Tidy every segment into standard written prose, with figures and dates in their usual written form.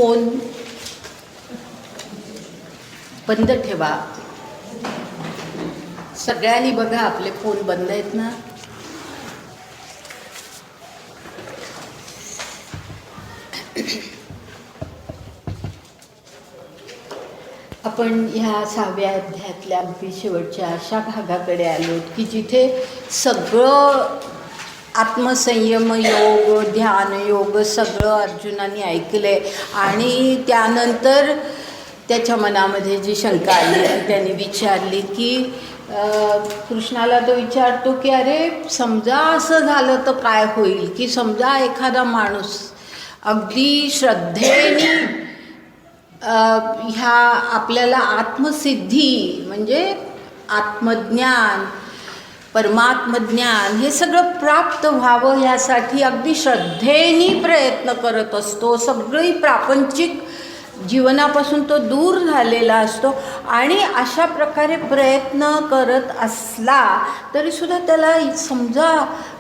Phone बंद ठेवा. सगळ्यांनी बघा आपले फोन बंद आहेत ना. आपण ह्या 6व्या अध्यायातल्या अगदी शेवटच्या अशा भागाकडे आलो की जिथे सगळं आत्मसंयम योग, ध्यान योग सगळं अर्जुनाने ऐकले आणि त्यानंतर त्याच्या मनामध्ये जी शंका आली त्यांनी विचारली की कृष्णाला तो विचारतो की अरे समजा असं झालं तर काय होईल, की समजा एखादा माणूस अगदी श्रद्धेने ह्या आपल्याला आत्मसिद्धी म्हणजे आत्मज्ञान, परमात्मज्ञान हे सगळं प्राप्त व्हावं यासाठी अगदी श्रद्धेने प्रयत्न करत असतो. सगळी प्रापंचिक जीवनापासून तो दूर झालेला असतो आणि अशा प्रकारे प्रयत्न करत असला तरीसुद्धा त्याला समजा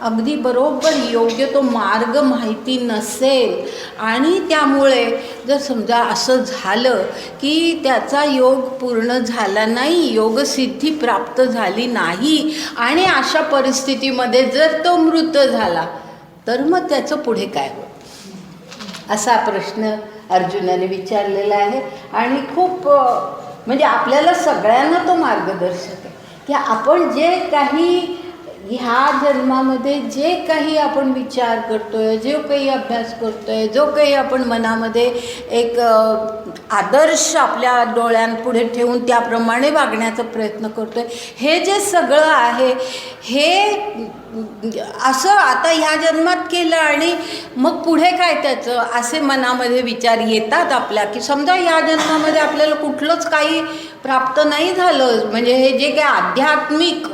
अगदी बरोबर योग्य तो मार्ग माहिती नसेल आणि त्यामुळे जर समजा असं झालं की त्याचा योग पूर्ण झाला नाही, योगसिद्धी प्राप्त झाली नाही आणि अशा परिस्थितीमध्ये जर तो मृत झाला तर मग त्याचं पुढे काय होईल असा प्रश्न अर्जुनाने विचारलेला आहे. आणि खूप म्हणजे आपल्याला सगळ्यांना तो मार्गदर्शक आहे की आपण जे काही ह्या जन्मामध्ये जे काही आपण विचार करतोय, जो काही अभ्यास करतोय, जो काही आपण मनामध्ये एक आदर्श आपल्या डोळ्यांपुढे ठेवून त्याप्रमाणे वागण्याचा प्रयत्न करतोय, हे जे सगळं आहे हे असं आता ह्या जन्मात केलं आणि मग पुढे काय त्याचं असे मनामध्ये विचार येतात आपल्या की समजा ह्या जन्मामध्ये आपल्याला कुठलंच काही प्राप्त नाही झालं, म्हणजे हे जे काही आध्यात्मिक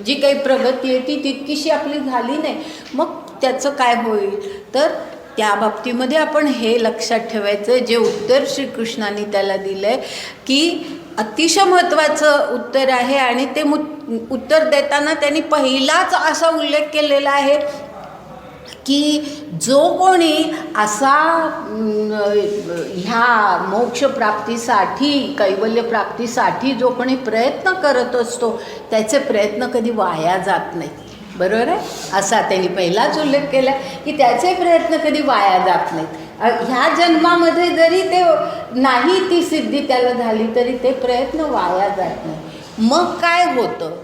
जी काही प्रगती आहे ती तितकीशी आपली झाली नाही, मग त्याचं काय होईल. तर त्या बाबतीमध्ये आपण हे लक्षात ठेवायचं जे उत्तर श्रीकृष्णाने त्याला दिलं आहे की अतिशय महत्त्वाचं उत्तर आहे. आणि ते उत्तर देताना त्यांनी पहिलाच असा उल्लेख केलेला आहे की जो कोणी असा ह्या मोक्षप्राप्तीसाठी, कैवल्यप्राप्तीसाठी जो कोणी प्रयत्न करत असतो त्याचे प्रयत्न कधी वाया जात नाहीत. बरोबर आहे, असा त्यांनी पहिलाच उल्लेख केला की त्याचे प्रयत्न कधी वाया जात नाहीत. ह्या जन्मामध्ये जरी ते नाही ती सिद्धी त्याला झाली तरी ते प्रयत्न वाया जात नाही. मग काय होतं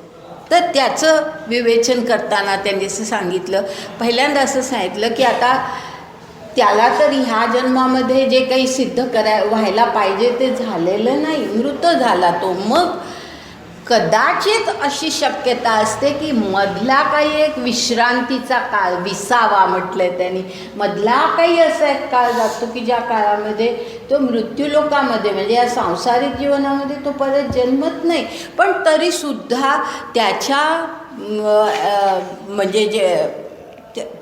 तर त्याचं विवेचन करताना त्यांनी असं सांगितलं, पहिल्यांदा असं सांगितलं की आता त्याला तर ह्या जन्मामध्ये जे काही सिद्ध व्हायला पाहिजे ते झालेलं नाही, मृत झाला तो. मग कदाचित अशी शक्यता असते की मधला काही एक विश्रांतीचा काळ, विसावा म्हटलंय त्यांनी, मधला काही असा एक काळ जातो की ज्या काळामध्ये तो मृत्यूलोकामध्ये म्हणजे या सांसारिक जीवनामध्ये तो परत जन्मत नाही, पण तरीसुद्धा त्याच्या म्हणजे जे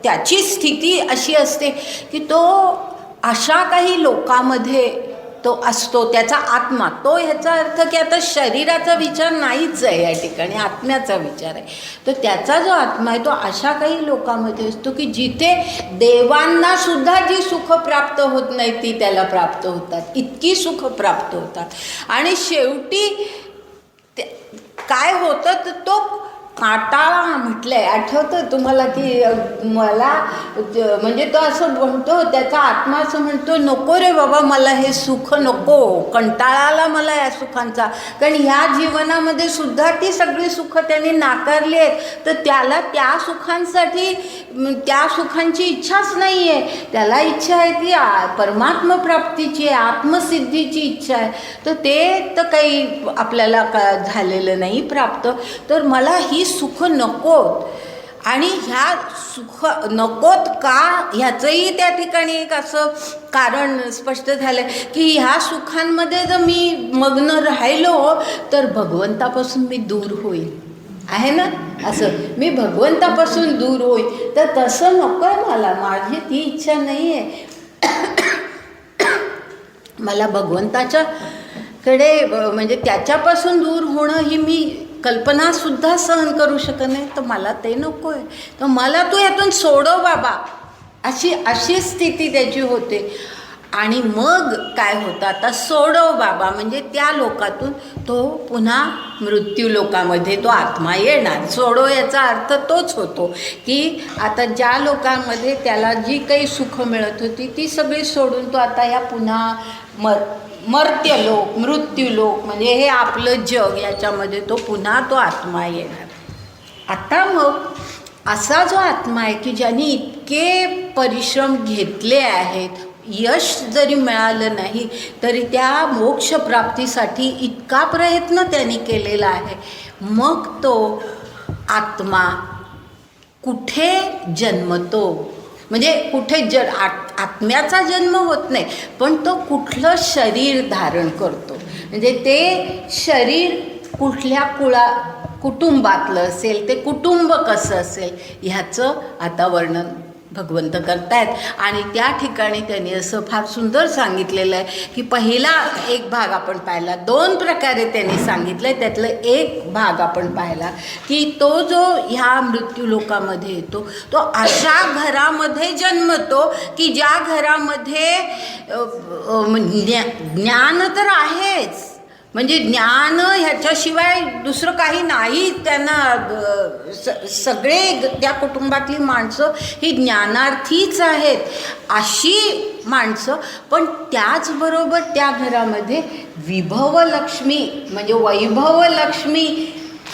त्याची स्थिती अशी असते की तो अशा काही लोकामध्ये तो असतो, त्याचा आत्मा, तो ह्याचा अर्थ की आता शरीराचा विचार नाहीच आहे या ठिकाणी, आत्म्याचा विचार आहे. तर त्याचा जो आत्मा आहे तो अशा काही लोकांमध्ये असतो की जिथे देवांना सुद्धा जी सुख प्राप्त होत नाही ती त्याला प्राप्त होतात, इतकी सुख प्राप्त होतात. आणि शेवटी काय होतं तर तो काटाळा म्हटलंय, आठवतं तुम्हाला की मला म्हणजे तो असं म्हणतो, त्याचा आत्मा असं म्हणतो नको रे बाबा मला हे सुख नको, कंटाळाला मला या सुखांचा, कारण ह्या जीवनामध्ये सुद्धा ती सगळी सुख त्यांनी नाकारली आहेत. तर त्याला त्या सुखांसाठी त्या सुखांची इच्छाच नाही आहे, त्याला इच्छा आहे ती परमात्म प्राप्तीची आहे, आत्मसिद्धीची इच्छा आहे. तर ते तर काही आपल्याला झालेलं नाही प्राप्त, तर मला ही सुख नकोत. आणि ह्या सुख नकोत का ह्याचंही त्या ठिकाणी एक असं कारण स्पष्ट झालं की ह्या सुखांमध्ये जर मी मग्न राहिलो तर भगवंतापासून मी दूर होईल, आहे ना, असं मी भगवंतापासून दूर होईल. तर तसं नको आहे मला, माझी ती इच्छा नाही आहे. मला भगवंताच्या कडे म्हणजे त्याच्यापासून दूर होणं ही मी कल्पनासुद्धा सहन करू शकत नाही, तर मला ते नको आहे, तर मला तू यातून सोडव बाबा, अशी स्थिती त्याची होते. आणि मग काय होतं, आता सोडव बाबा, म्हणजे त्या लोकातून तो पुन्हा मृत्यू लोकामध्ये तो आत्मा येणार. सोडव याचा अर्थ तोच होतो की आता ज्या लोकांमध्ये त्याला जी काही सुख मिळत होती ती सगळी सोडून तो आता या पुन्हा मर्त्यलोक, मृत्यूलोक, म्हणजे हे आपलं जग, याच्यामध्ये तो पुन्हा तो आत्मा येणार. आता मग असा जो आत्मा आहे की ज्याने इतके परिश्रम घेतले आहेत, यश जरी मिळालं नाही तरी त्या मोक्षप्राप्तीसाठी इतका प्रयत्न त्यांनी केलेला आहे, मग तो आत्मा कुठे जन्मतो, म्हणजे कुठे आत्म्याचा जन्म होत नाही, पण तो कुठलं शरीर धारण करतो, म्हणजे ते शरीर कुठल्या कुटुंबातलं असेल, ते कुटुंब कसं असेल ह्याचं आता वर्णन भगवंत करतायत. आणि त्या ठिकाणी त्यांनी असं फार सुंदर सांगितलेलं आहे की पहिला एक भाग आपण पाहिला, 2 प्रकारे त्यांनी सांगितलं आहे, त्यातलं एक भाग आपण पाहिला की तो जो ह्या मृत्यूलोकामध्ये येतो तो अशा घरामध्ये जन्मतो की ज्या घरामध्ये ज्ञान तर आहेच, म्हणजे ज्ञान ह्याच्याशिवाय दुसरं काही नाही. त्यांना सगळे त्या कुटुंबातली माणसं ही ज्ञानार्थीच आहेत, अशी माणसं. पण त्याचबरोबर त्या घरामध्ये विभवलक्ष्मी म्हणजे वैभवलक्ष्मी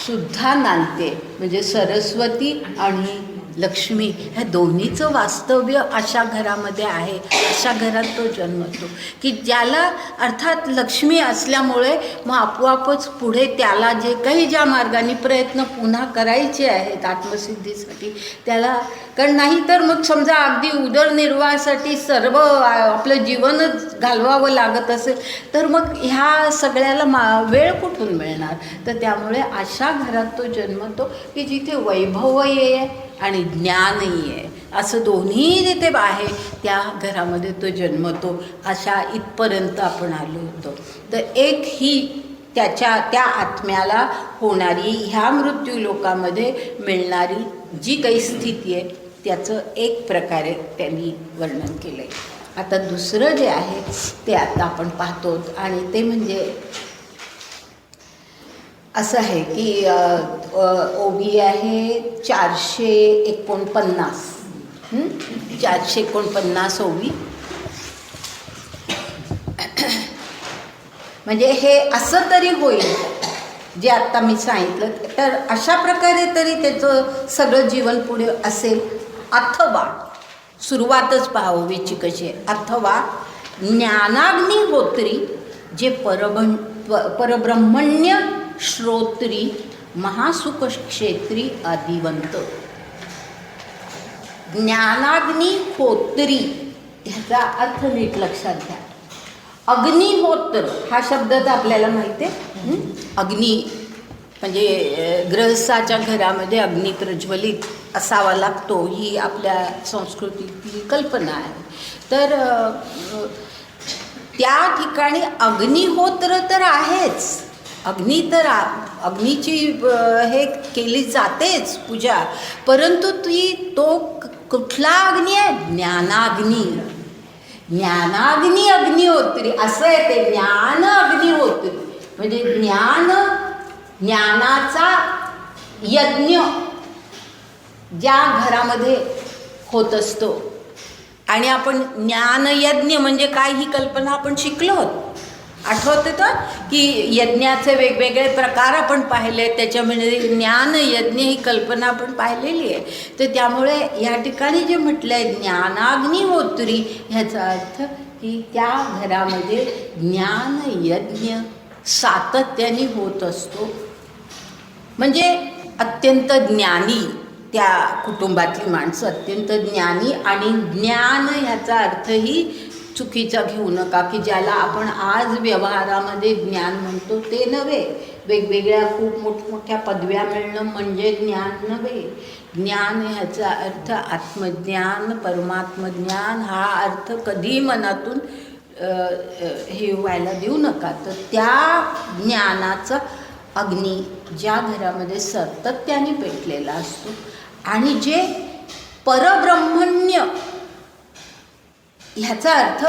सुद्धा नांदते, म्हणजे सरस्वती आणि लक्ष्मी ह्या दोन्हीचं वास्तव्य अशा घरामध्ये आहे. अशा घरात तो जन्मतो की ज्याला अर्थात लक्ष्मी असल्यामुळे मग आपोआपच पुढे त्याला जे काही ज्या मार्गाने प्रयत्न पुन्हा करायचे आहेत आत्मसिद्धीसाठी त्याला, कारण नाही तर मग समजा अगदी उदरनिर्वाहासाठी सर्व आपलं जीवनच घालवावं लागत असेल तर मग ह्या सगळ्याला वेळ कुठून मिळणार. तर त्यामुळे अशा घरात तो जन्मतो की जिथे वैभवही आहे आणि ज्ञानही आहे, असं दोन्ही जिथे आहे त्या घरामध्ये तो जन्मतो. अशा इथपर्यंत आपण आलो होतो. तर एक ही त्या आत्म्याला होणारी ह्या मृत्यूलोकामध्ये मिळणारी जी काही स्थिती आहे त्याचं एक प्रकारे त्यांनी वर्णन केलं आहे. आता दुसरं जे आहे ते आता आपण पाहतो आणि ते म्हणजे असं आहे की ओवी आहे 449, 449 ओवी. म्हणजे हे असं तरी होईल जे आत्ता मी सांगितलं, तर अशा प्रकारे तरी त्याचं सगळं जीवन पुढे असेल. अथवा सुरुवातच पाहावीची कशी आहे, अथवा ज्ञानाग्निहोत्री जे परब्रह्मण्य श्रोत्री महासुखक्षेत्री आदिवंत. ज्ञानाग्निहोत्री ह्याचा अर्थ नीट लक्षात घ्या. अग्निहोत्र हा शब्द तर आपल्याला माहिती आहे. अग्नी म्हणजे गृहस्थाच्या घरामध्ये अग्नी प्रज्वलित असावा लागतो, ही आपल्या संस्कृतीतली कल्पना आहे. तर त्या ठिकाणी अग्निहोत्र तर आहेच, अग्नीची हे केली जातेच पूजा, परंतु तो कुठला अग्नी आहे, ज्ञानाग्नी. ज्ञानाग्नी अग्निहोत्री असं आहे ते. ज्ञान अग्निहोत्री म्हणजे ज्ञानाचा यज्ञ ज्या घरामध्ये होत असतो. आणि आपण ज्ञानयज्ञ म्हणजे काय ही कल्पना आपण शिकलो आहोत, आठवते तर की यज्ञाचे वेगवेगळे प्रकार आपण पाहिले, त्याच्यामध्ये ज्ञानयज्ञ ही कल्पना आपण पाहिलेली आहे. तर त्यामुळे या ठिकाणी जे म्हटलं आहे ज्ञानाग्निहोत्री ह्याचा अर्थ की त्या घरामध्ये ज्ञानयज्ञ सातत्याने होत असतो. म्हणजे अत्यंत ज्ञानी त्या कुटुंबातली माणसं, अत्यंत ज्ञानी. आणि ज्ञान ह्याचा अर्थही चुकीचा घेऊ नका की ज्याला आपण आज व्यवहारामध्ये ज्ञान म्हणतो ते नव्हे. वेगवेगळ्या खूप मोठमोठ्या पदव्या मिळणं म्हणजे ज्ञान नव्हे. ज्ञान ह्याचा अर्थ आत्मज्ञान, परमात्मज्ञान हा अर्थ कधीही मनातून हे व्हायला देऊ नका. तर त्या ज्ञानाचा अग्नी ज्या घरामध्ये सातत्याने पेटलेला असतो आणि जे परब्रह्मण्य ह्याचा अर्थ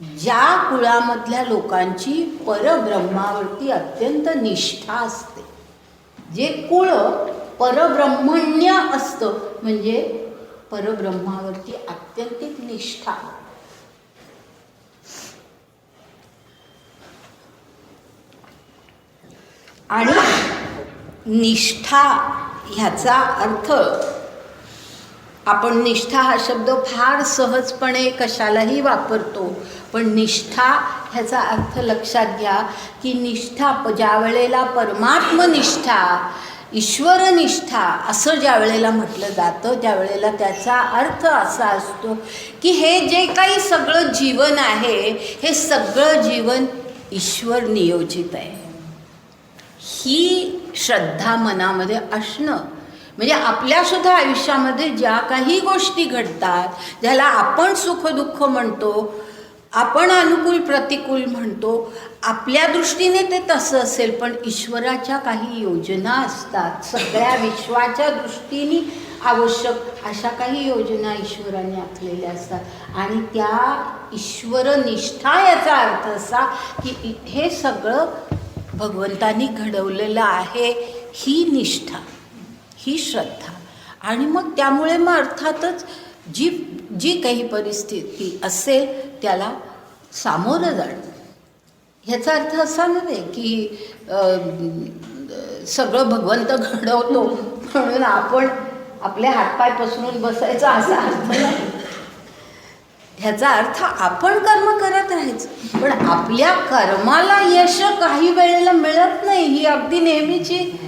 ज्या कुळामधल्या लोकांची परब्रह्मावरती अत्यंत निष्ठा असते, जे कुळ परब्रह्मण्य असतं, म्हणजे परब्रह्मावरती आत्यंतिक निष्ठा. आणि निष्ठा ह्याचा अर्थ, आपण निष्ठा हा शब्द फार सहजपणे कशालाही वापरतो, पण निष्ठा ह्याचा अर्थ लक्षात घ्या की निष्ठा ज्या वेळेला परमात्मनिष्ठा, ईश्वरनिष्ठा असं ज्या वेळेला म्हटलं जातं, त्यावेळेला त्याचा अर्थ असा असतो की हे जे काही सगळं जीवन आहे, हे सगळं जीवन ईश्वर नियोजित आहे. ही श्रद्धा मनामध्ये असणं म्हणजे आपल्यासुद्धा आयुष्यामध्ये ज्या काही गोष्टी घडतात, ज्याला आपण सुखदुःख म्हणतो, आपण अनुकूल प्रतिकूल म्हणतो, आपल्या दृष्टीने ते तसं असेल, पण ईश्वराच्या काही योजना असतात. सगळ्या विश्वाच्या दृष्टीने आवश्यक अशा काही योजना ईश्वराने आखलेल्या असतात. आणि त्या ईश्वरनिष्ठा याचा अर्थ असा की हे सगळं भगवंतानी घडवलेलं आहे, ही निष्ठा, ही श्रद्धा. आणि मग त्यामुळे मग अर्थातच जी काही परिस्थिती असेल त्याला सामोरं जाणं. ह्याचा अर्थ असा नव्हे की सगळं भगवंत घडवतो म्हणून आपण आपले हातपाय पसरून बसायचा असा अर्थ नाही. ह्याचा अर्थ आपण कर्म करत राहायचं, पण आपल्या कर्माला यश काही वेळेला मिळत नाही. ही अगदी नेहमीची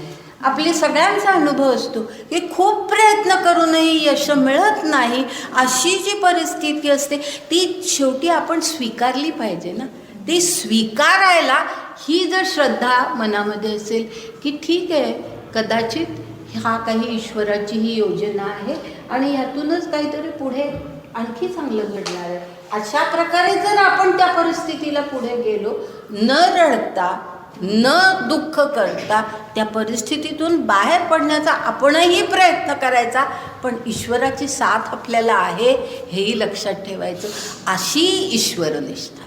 आपली सगळ्यांचा अनुभव असतो की खूप प्रयत्न करूनही यश मिळत नाही. अशी जी परिस्थिती असते ती शेवटी आपण स्वीकारली पाहिजे ना. ती स्वीकारायला ही जर श्रद्धा मनामध्ये असेल की ठीक आहे, कदाचित हा काही ईश्वराची ही योजना आहे आणि ह्यातूनच काहीतरी पुढे आणखी चांगलं घडणार आहे, अशा प्रकारे जर आपण त्या परिस्थितीला पुढे गेलो, न रडता न दुःख करता त्या परिस्थितीतून बाहेर पडण्याचा आपणही प्रयत्न करायचा, पण ईश्वराची साथ आपल्याला आहे हेही लक्षात ठेवायचं. अशी ईश्वरनिष्ठा,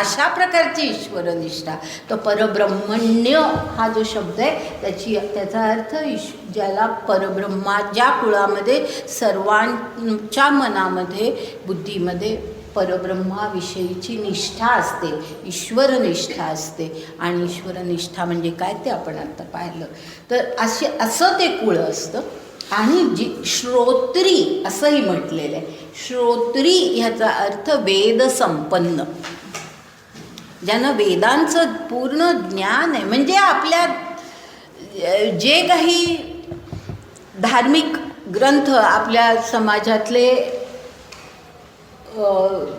अशा प्रकारची ईश्वरनिष्ठा. तर परब्रह्मण्य हा जो शब्द आहे त्याचा अर्थ ज्याला ज्या कुळामध्ये सर्वांच्या मनामध्ये बुद्धीमध्ये परब्रह्माविषयीची निष्ठा असते, ईश्वरनिष्ठा असते. आणि ईश्वरनिष्ठा म्हणजे काय ते आपण आता पाहिलं. तर असं ते कुळ असतं. आणि श्रोत्री असंही म्हटलेलं आहे. श्रोत्री ह्याचा अर्थ वेद संपन्न, ज्यानं वेदांचं पूर्ण ज्ञान आहे. म्हणजे आपल्या जे काही धार्मिक ग्रंथ आपल्या समाजातले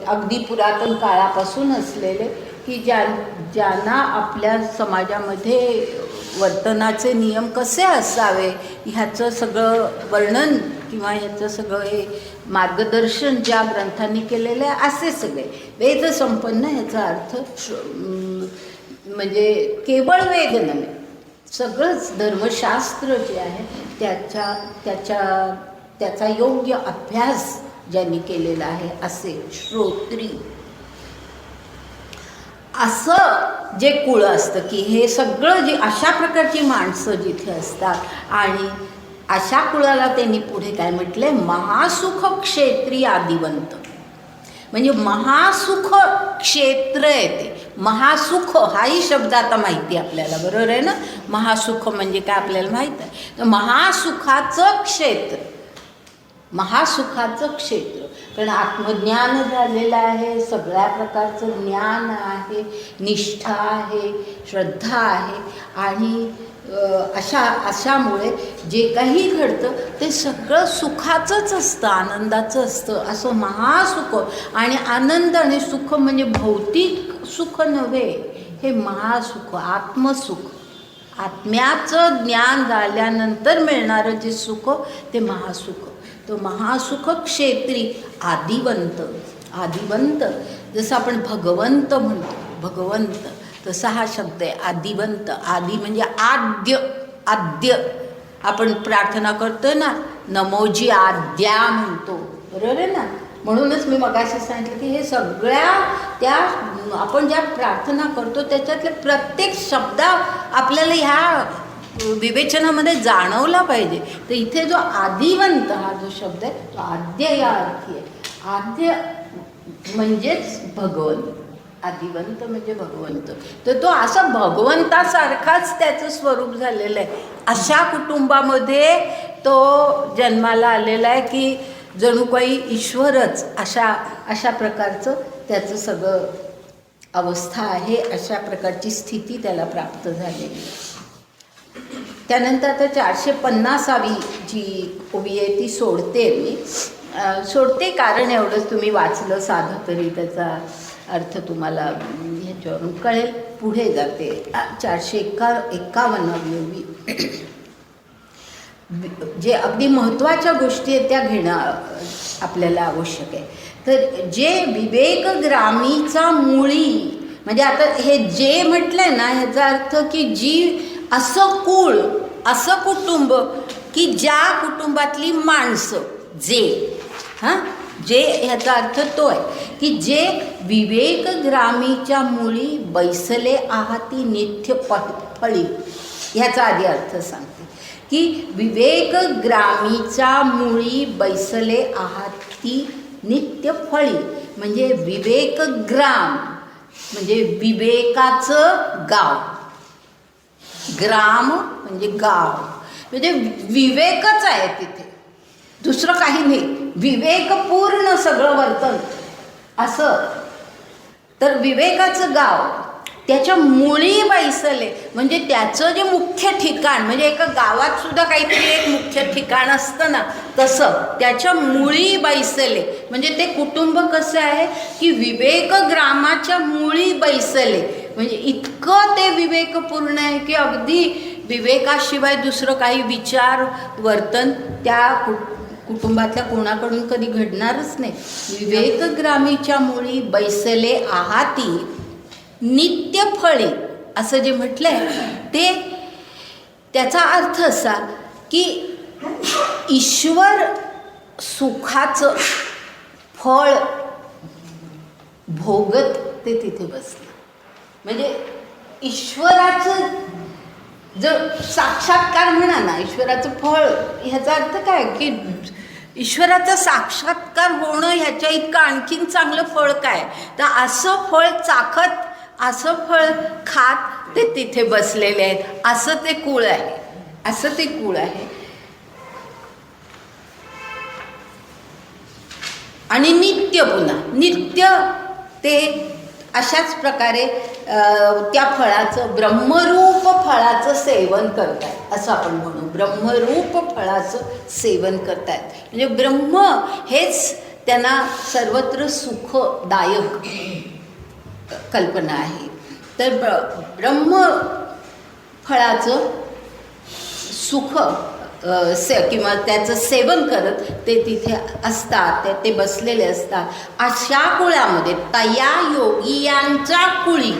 अगदी पुरातन काळापासून असलेले, की ज्यांना आपल्या समाजामध्ये वर्तनाचे नियम कसे असावे ह्याचं सगळं वर्णन किंवा ह्याचं सगळं हे मार्गदर्शन ज्या ग्रंथांनी केलेलं आहे, असे सगळे वेद संपन्न. ह्याचा अर्थ म्हणजे केवळ वेद नव्हे, सगळंच धर्मशास्त्र जे आहे त्याचा योग्य अभ्यास ज्यांनी केलेला आहे असे श्रोत्री. असं जे कुळ असतं की हे सगळं जी अशा प्रकारची माणसं जिथे असतात, आणि अशा कुळाला त्यांनी पुढे काय म्हटलंय, महासुख क्षेत्री आदिवंत. म्हणजे महासुख क्षेत्र आहे ते. महासुख हाही शब्द आता माहिती आहे आपल्याला, बरोबर आहे ना. महासुख म्हणजे काय आपल्याला माहीत आहे. तर महासुखाचं क्षेत्र, महासुखाचं क्षेत्र, कारण आत्मज्ञान झालेलं आहे, सगळ्या प्रकारचं ज्ञान आहे, निष्ठा आहे, श्रद्धा आहे. आणि अशामुळे जे काही घडतं ते सगळं सुखाचंच असतं, आनंदाचं असतं. असं महासुख. आणि आनंद आणि सुख म्हणजे भौतिक सुख नव्हे, हे महासुख, आत्मसुख, आत्म्याचं ज्ञान झाल्यानंतर मिळणारं जे सुख ते महासुख. तो महासुख क्षेत्री आदिवंत. आदिवंत जसं आपण भगवंत म्हणतो, भगवंत, तसा हा शब्द आहे आदिवंत. आदी म्हणजे आद्य. आद्य आपण प्रार्थना करतो ना, नमोजी आद्या म्हणतो, बरोबर आहे ना. म्हणूनच मी मगाशी सांगितलं की हे सगळ्या त्या आपण ज्या प्रार्थना करतो त्याच्यातले प्रत्येक शब्द आपल्याला ह्या विवेचनामध्ये जाणवला पाहिजे. तर इथे जो आदिवंत हा जो शब्द आहे तो आद्य या अर्थी आहे. आद्य म्हणजेच भगवंत, आदिवंत म्हणजे भगवंत. तर तो असा भगवंतासारखाच त्याचं स्वरूप झालेलं आहे. अशा कुटुंबामध्ये तो जन्माला आलेला आहे की जणू काही ईश्वरच अशा प्रकारचं त्याचं सगळं अवस्था आहे. अशा प्रकारची स्थिती त्याला प्राप्त झालेली. त्यानंतर आता 450वी जी ओवी आहे ती सोडते मी. सोडते कारण एवढंच तुम्ही वाचलं साधं तरी त्याचा अर्थ तुम्हाला ह्याच्यावरून कळेल. पुढे जाते 451वी ओवी. जे अगदी महत्त्वाच्या गोष्टी आहेत त्या घेणं आपल्याला आवश्यक आहे. तर जे विवेकग्रामीचा मुळी, म्हणजे आता हे जे म्हटलंय ना ह्याचा अर्थ की जी असं कुळ, असं कुटुंब की ज्या कुटुंबातली माणसं जे ह्याचा अर्थ तो आहे की जे विवेकग्रामीच्या मुळी बैसले आहाती नित्य फळी. ह्याचा आधी अर्थ सांगते की विवेकग्रामीच्या मुळी बैसले आहाती नित्य फळी, म्हणजे विवेकग्राम म्हणजे विवेकाचं गाव. ग्राम म्हणजे गाव, म्हणजे विवेकच आहे तिथे, दुसरं काही नाही. विवेकपूर्ण सगळं वर्तन असं. तर विवेकाचं गाव, त्याच्या मुळी बैसले म्हणजे त्याचं जे मुख्य ठिकाण, म्हणजे एका गावात सुद्धा काहीतरी एक मुख्य ठिकाण असतं ना, तसं त्याच्या मुळी बैसले म्हणजे ते कुटुंब कसं आहे की विवेकग्रामाच्या मुळी बैसले म्हणजे इतकं ते विवेकपूर्ण आहे की अगदी विवेकाशिवाय दुसरं काही विचार वर्तन त्या कुटुंबातल्या कोणाकडून कधी घडणारच नाही. विवेकग्रामीच्या मुळी बैसले आहाती नित्य फळी असं जे म्हटलंय ते त्याचा अर्थ असा की ईश्वर सुखाचं फळ भोगत ते तिथे बसले. म्हणजे ईश्वराचं जर साक्षात्कार म्हणा ना, ईश्वराचं फळ ह्याचा अर्थ काय की ईश्वराचा साक्षात्कार होणं ह्याच्या इतकं आणखीन चांगलं फळ काय. तर असं फळ चाखत, असं फळ खात ते तिथे बसलेले आहेत. असं ते कुळ आहे, असं ते कुळ आहे. आणि नित्य, पुन्हा नित्य ते अशाच प्रकारे त्या फळाचं ब्रह्मरूप फळाचं सेवन करतायत असं आपण म्हणू. ब्रह्मरूप फळाचं सेवन करतायत म्हणजे ब्रह्म हेच त्यांना सर्वत्र सुखदायक कल्पना आहे. तर ब्रह्म फळाचं सुख किंवा त्याचं सेवन करत ते तिथे असतात, ते बसलेले असतात. अशा कुळामध्ये तया योगियांच्या कुळी,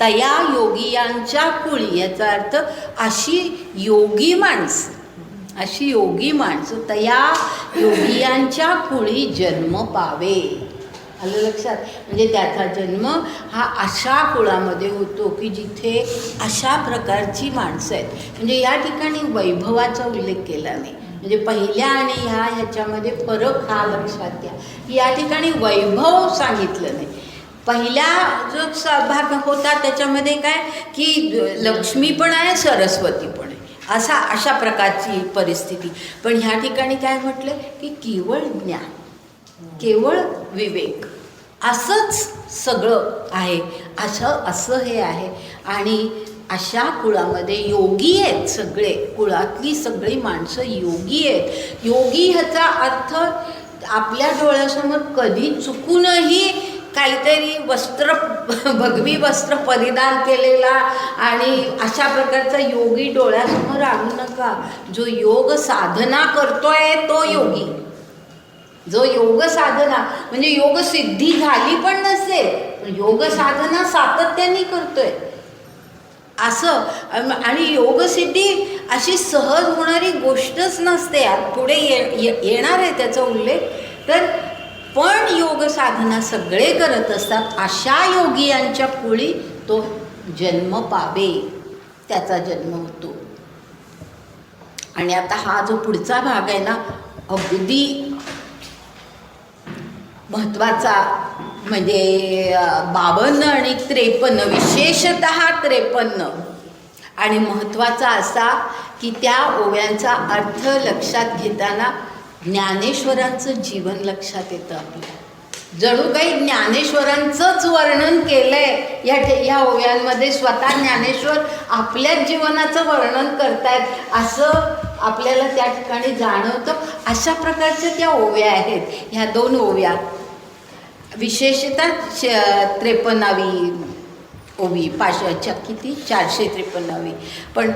तया योगियांच्या कुळी याचा अर्थ अशी योगी माणसं, अशी योगी माणसं तया योगियांच्या कुळी जन्म पावे. आलं लक्षात. म्हणजे त्याचा जन्म हा अशा कुळामध्ये होतो की जिथे अशा प्रकारची माणसं आहेत. म्हणजे या ठिकाणी वैभवाचा उल्लेख केला नाही. म्हणजे पहिल्या आणि ह्याच्यामध्ये फरक हा लक्षात घ्या की या ठिकाणी वैभव सांगितलं नाही. पहिल्या जो भाग होता त्याच्यामध्ये काय की लक्ष्मी पण आहे, सरस्वती पण आहे, अशा प्रकारची परिस्थिती. पण ह्या ठिकाणी काय म्हटलं की केवळ ज्ञान, केवळ विवेक असंच सगळं आहे. असं हे आहे. आणि अशा कुळामध्ये योगी आहेत सगळे, कुळातली सगळी माणसं योगी आहेत. योगी ह्याचा अर्थ आपल्या डोळ्यासमोर कधी चुकूनही काहीतरी भगवी वस्त्र परिधान केलेला आणि अशा प्रकारचा योगी डोळ्यासमोर आणू नका. जो योग साधना करतोय तो योगी. जो योग साधना म्हणजे योग सिद्धी झाली पण नसेल पण योग साधना सातत्याने करतोय असं. आणि योगसिद्धी अशी सहज होणारी गोष्टच नसते. पुढे येणार आहे त्याचा उल्लेख. तर पण योग साधना सगळे करत असतात, अशा योगियांच्या पोळी तो जन्म पावे, त्याचा जन्म होतो. आणि आता हा जो पुढचा भाग आहे ना, अगदी महत्त्वाचा, म्हणजे 52 आणि 53, विशेषतः 53, आणि महत्त्वाचा असा की त्या ओव्यांचा अर्थ लक्षात घेताना ज्ञानेश्वरांचं जीवन लक्षात येतं आपल्याला. जणू काही ज्ञानेश्वरांचंच वर्णन केलंय या ओव्यांमध्ये. स्वतः ज्ञानेश्वर आपल्याच जीवनाचं वर्णन करतायत असं आपल्याला त्या ठिकाणी जाणवतं. अशा प्रकारच्या त्या ओव्या आहेत, ह्या 2 ओव्या. विशेषतः 53वी ओवी, किती 453वी, पण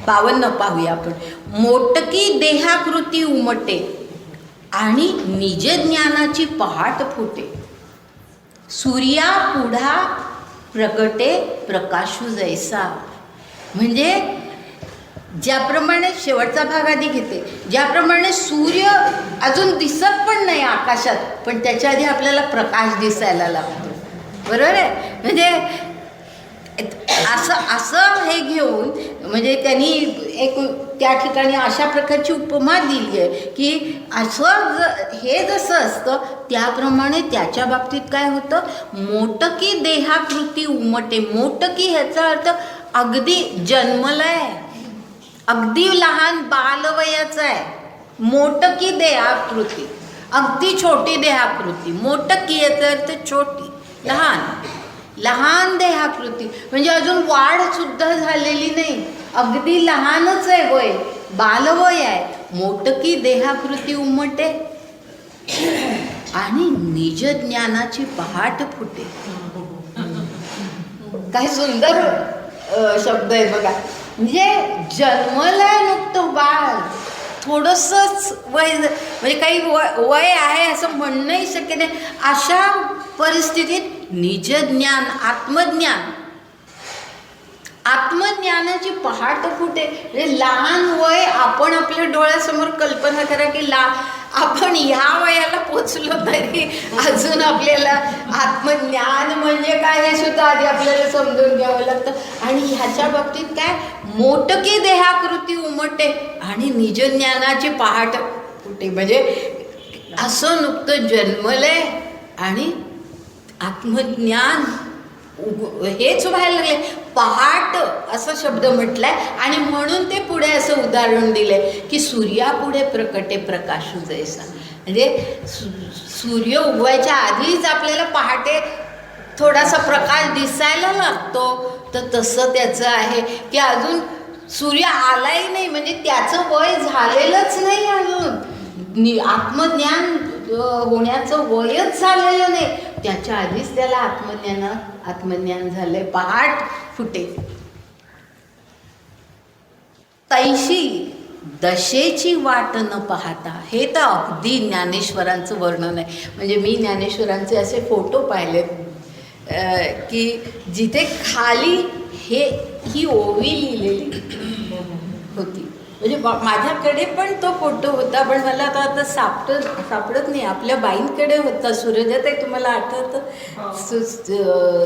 52 पाहूया आपण. मोटकी देहाकृती उमटे आणि निज ज्ञानाची पहाट फुटे, सूर्या पुढा प्रगटे प्रकाशू जैसा. म्हणजे ज्याप्रमाणे, शेवटचा भाग आधी घेते, ज्याप्रमाणे सूर्य अजून दिसत पण नाही आकाशात, पण त्याच्या आधी आपल्याला प्रकाश दिसायला लागतो, बरोबर आहे. म्हणजे असं हे घेऊन, म्हणजे त्यांनी एक त्या ठिकाणी अशा प्रकारची उपमा दिली आहे की असं हे जसं असतं त्याप्रमाणे त्याच्या बाबतीत काय होतं. मोटकी देहाकृती उमटे. मोटकी ह्याचा अर्थ अगदी जन्मलाय, अगदी लहान बालवयाचं आहे. मोटकी देहाकृती, अगदी छोटी देहाकृती. मोटकी याचा अर्थ छोटी, लहान देहाकृती, म्हणजे अजून वाढ सुद्धा झालेली नाही, अगदी लहानच आहे वय, बालवय आहे. मोटकी देहाकृती उमटे आणि निज ज्ञानाची पहाट फुटे. काय सुंदर शब्द आहे बघा. म्हणजे जन्मलाय नुकतं बाळ, थोडंसंच वय, म्हणजे काही वय आहे असं म्हणणंही शक्य नाही. अशा परिस्थितीत निज ज्ञान, आत्मज्ञानाची पहाट फुटे. म्हणजे लहान वय, आपण आपल्या डोळ्यासमोर कल्पना करा की आपण ह्या वयाला पोचलो तरी अजून आपल्याला आत्मज्ञान म्हणजे काय हे सुद्धा आधी आपल्याला समजून घ्यावं लागतं. आणि ह्याच्या बाबतीत काय, मोटकी देहाकृती उमटे आणि निज ज्ञानाची पहाट फुटे. म्हणजे असं नुकतं जन्मलंय आणि आत्मज्ञान हेच व्हायला लागले. पहाट असा शब्द म्हटलाय आणि म्हणून ते पुढे असं उदाहरण दिलंय की सूर्यापुढे प्रकटे प्रकाशू जैसा. म्हणजे सूर्य उगवायच्या आधीच आपल्याला पहाटे थोडासा प्रकाश दिसायला लागतो, तर तसं त्याचं आहे की अजून सूर्य आलाही नाही, म्हणजे त्याचं वय झालेलंच नाही अजून, आत्मज्ञान होण्याचं वयच झालेलं नाही, त्याच्या आधीच त्याला आत्मज्ञान झालंय. पहाट फुटे. तैशी दशेची वाट न पाहता. हे तर अगदी ज्ञानेश्वरांचं वर्णन आहे. म्हणजे मी ज्ञानेश्वरांचे असे फोटो पाहिलेत की जिथे खाली ही ओवी लिहिलेली होती. म्हणजे माझ्याकडे पण तो फोटो होता, पण मला आता सापडत नाही. आपल्या बाईंकडे होता, सुरजाताई, तुम्हाला आठवतं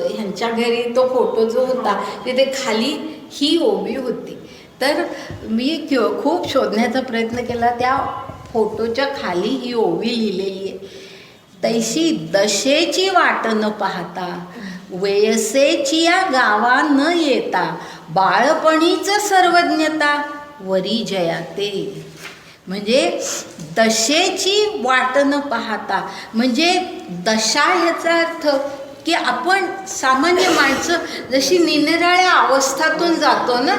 ह्यांच्या घरी तो फोटो जो होता तिथे खाली ही ओवी होती. तर मी खूप शोधण्याचा प्रयत्न केला, त्या फोटोच्या खाली ही ओवी लिहिलेली आहे. तैशी दशेची वाट न पाहता, वयसेची या गावा न येता, बाळपणीच सर्वज्ञता वरी जयाते. म्हणजे दशेची वाट न पाहता, म्हणजे दशा ह्याचा अर्थ की आपण सामान्य माणसं जशी निरनिराळ्या अवस्थातून जातो ना,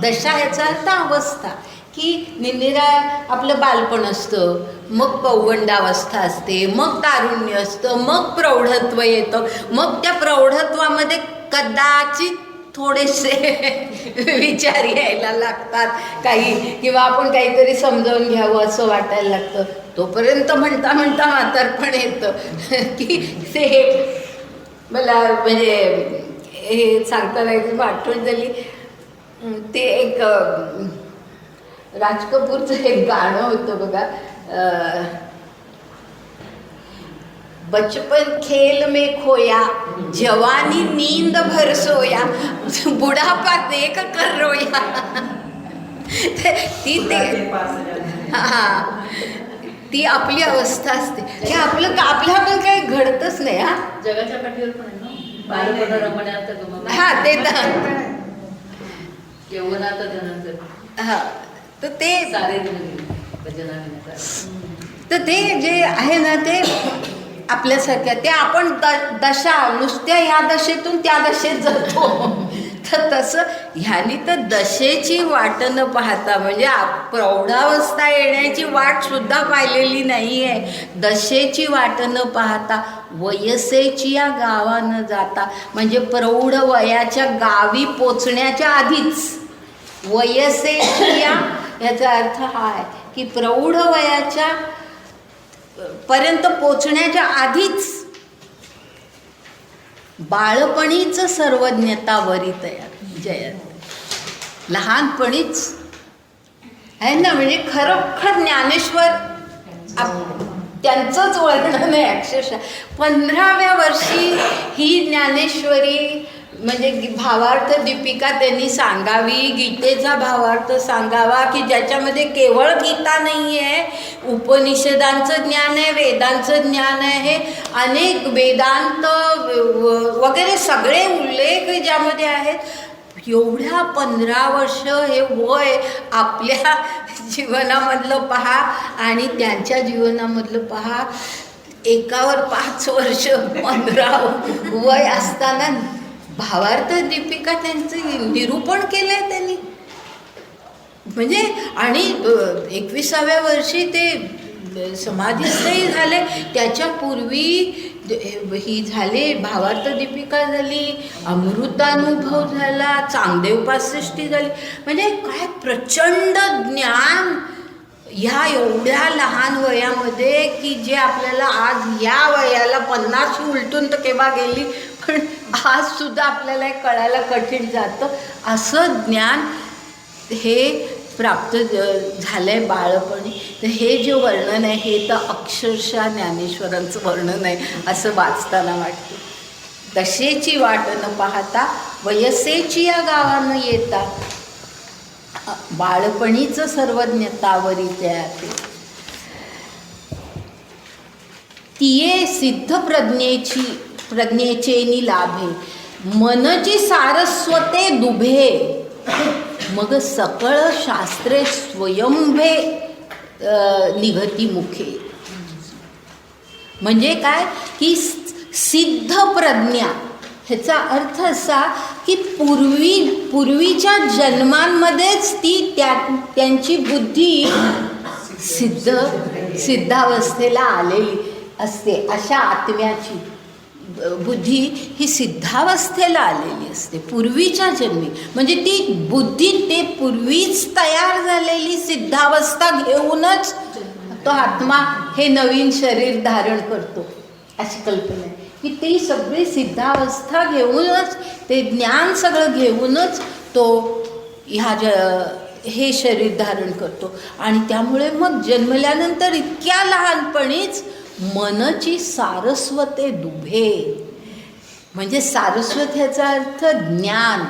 दशा ह्याचा अर्थ अवस्था, की निरनिराळ्या आपलं बालपण असतं, मग पौगंडावस्था असते, मग तारुण्य असतं, मग प्रौढत्व येतं, मग त्या प्रौढत्वामध्ये कदाचित थोडेसे विचार यायला लागतात काही, किंवा आपण काहीतरी समजावून घ्यावं असं वाटायला लागतं. तोपर्यंत म्हणता म्हातारपण येतं की ते मला म्हणजे हे सांगताना एकदम आठवण झाली. ते एक राज कपूरचं एक गाणं होतं बघा, बचपन खेल में खोया, जवानी नींद भर सोया, बुढ़ापा देख कर रोया. ती ते हां, ती आपली अवस्था असते की आपल्याकडे काही घडतच नाही. हा, जगाच्या पाठीवर पण आहे ना, बालपण रमण्यात गमन. हा, ते तर यौवनात धनंजय. हा, तर ते सारे भजना. तर ते जे आहे ना ते आपल्यासारख्या, ते आपण दशा नुसत्या ह्या दशेतून त्या दशेत जातो. तर तसं ह्यानी तर दशेची वाट न पाहता, म्हणजे प्रौढावस्था येण्याची वाट सुद्धा पाहिलेली नाही आहे. दशेची वाट न पाहता वयसेची या गावानं जाता, म्हणजे प्रौढ वयाच्या गावी पोचण्याच्या आधीच. वयसेची याचा अर्थ हा आहे की प्रौढ वयाच्या पर्यंत पोचण्याच्या आधीच बाळपणीच सर्वज्ञता वरी तयार जयत. लहानपणीच आहे ना, म्हणजे खरोखर ज्ञानेश्वर त्यांचंच वर्णन आहे अक्षरशः. 15व्या वर्षी ही ज्ञानेश्वरी म्हणजे भावार्थ दीपिका त्यांनी सांगावी, गीतेचा भावार्थ सांगावा की ज्याच्यामध्ये केवळ गीता नाही आहे, उपनिषदांचं ज्ञान आहे, वेदांचं ज्ञान आहे, अनेक वेदांत वगैरे सगळे उल्लेख ज्यामध्ये आहेत. एवढ्या 15 वर्ष हे वय आपल्या जीवनामधलं पहा आणि त्यांच्या जीवनामधलं पहा. एकावर 5 वर्ष 15 वय असताना भावार्थ दीपिका त्यांचं निरूपण केलं आहे त्यांनी. म्हणजे आणि 21व्या वर्षी ते समाधीस्थही झाले. त्याच्यापूर्वी ही झाले भावार्थ दीपिका झाली, अमृतानुभव झाला, चांगदेवपासष्टी झाली. म्हणजे काय प्रचंड ज्ञान ह्या एवढ्या लहान वयामध्ये, की जे आपल्याला आज या वयाला 50 उलटून तर केव्हा गेली, पण आज सुद्धा आपल्याला कळायला कठीण जातं. असं ज्ञान हे प्राप्त झालंय बाळपणी. तर हे जे वर्णन आहे हे तर अक्षरशः ज्ञानेश्वरांचं वर्णन आहे असं वाचताना वाटतं. दशेची वाट न पाहता वयसेची या गावानं येता, बाळपणीचं सर्वज्ञतावरी तयार. तिये सिद्ध प्रज्ञेचेनी लाभे, मनची सारस्वते दुभे, मग सकळ शास्त्रे स्वयंभे निघती मुखे. म्हणजे काय की सिद्ध प्रज्ञा, ह्याचा अर्थ असा की पूर्वीच्या जन्मांमध्येच ती त्यांची बुद्धी सिद्धावस्थेला आलेली असते. अशा आत्म्याची बुद्धी ही सिद्धावस्थेला आलेली असते पूर्वीच्या जन्मी. म्हणजे ती बुद्धी ते पूर्वीच तयार झालेली सिद्धावस्था घेऊनच तो आत्मा हे नवीन शरीर धारण करतो, अशी कल्पना आहे. की ती सगळी सिद्धावस्था घेऊनच, ते ज्ञान सगळं घेऊनच तो हे शरीर धारण करतो. आणि त्यामुळे मग जन्मल्यानंतर इतक्या लहानपणीच मनची सारस्वते दुभे, म्हणजे सारस्वत ह्याचा अर्थ ज्ञान.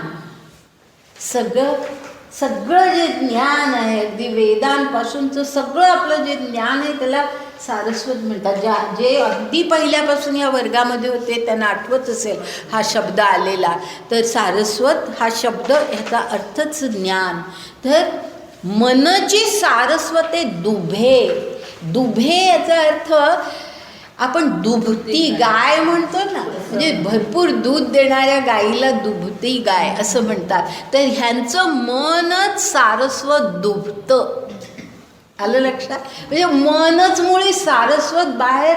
सगळं जे ज्ञान आहे, अगदी वेदांपासूनचं सगळं आपलं जे ज्ञान आहे त्याला सारस्वत म्हणतात. जे अगदी पहिल्यापासून या वर्गामध्ये होते त्यांना आठवत असेल हा शब्द आलेला. तर सारस्वत हा शब्द ह्याचा अर्थच ज्ञान. तर मनची सारस्वते दुभे, दुभे याचा अर्थ आपण दुभती गाय म्हणतो ना, म्हणजे भरपूर दूध देणाऱ्या गाईला दुभती गाय असं म्हणतात. तर ह्यांचं मनच सारस्वत दुभतं. आलं लक्षात? म्हणजे मनच मुळी सारस्वत बाहेर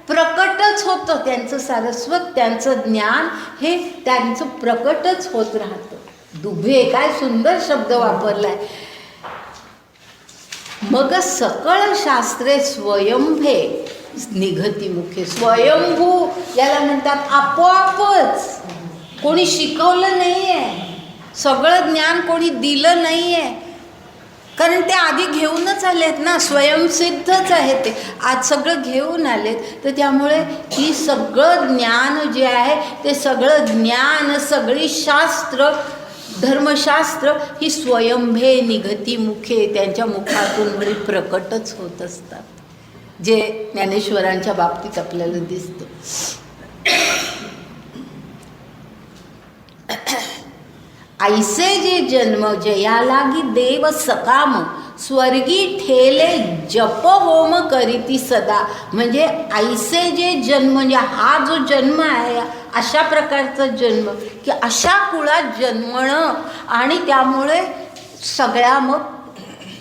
प्रकटच होतं. त्यांचं सारस्वत, त्यांचं ज्ञान हे त्यांचं प्रकटच होत राहतं. दुभे, काय सुंदर शब्द वापरलाय. मग सकळ शास्त्रे स्वयंभे निघती मुखे. स्वयंभू याला म्हणतात, आपोआपच. कोणी शिकवलं नाही आहे, सगळं ज्ञान कोणी दिलं नाही आहे. कारण ते आधी घेऊनच आलेत ना, स्वयंसिद्धच आहे ते, आज सगळं घेऊन आलेत. तर त्यामुळे ही सगळं ज्ञान जे आहे ते सगळं ज्ञान, सगळी शास्त्र, धर्मशास्त्र ही स्वयंभे निघती मुखे, त्यांच्या मुखातून वरी प्रकटच होत असतात, जे ज्ञानेश्वरांच्या बाबतीत आपल्याला दिसतं. ऐसे जे जन्म जया लागी देव सकाम, स्वर्गी ठेले जप होम करीती सदा. म्हणजे ऐसे जे जन्म, म्हणजे हा जो जन्म आहे अशा प्रकारचा जन्म, की अशा कुळात जन्मणं आणि त्यामुळे सगळ्या मग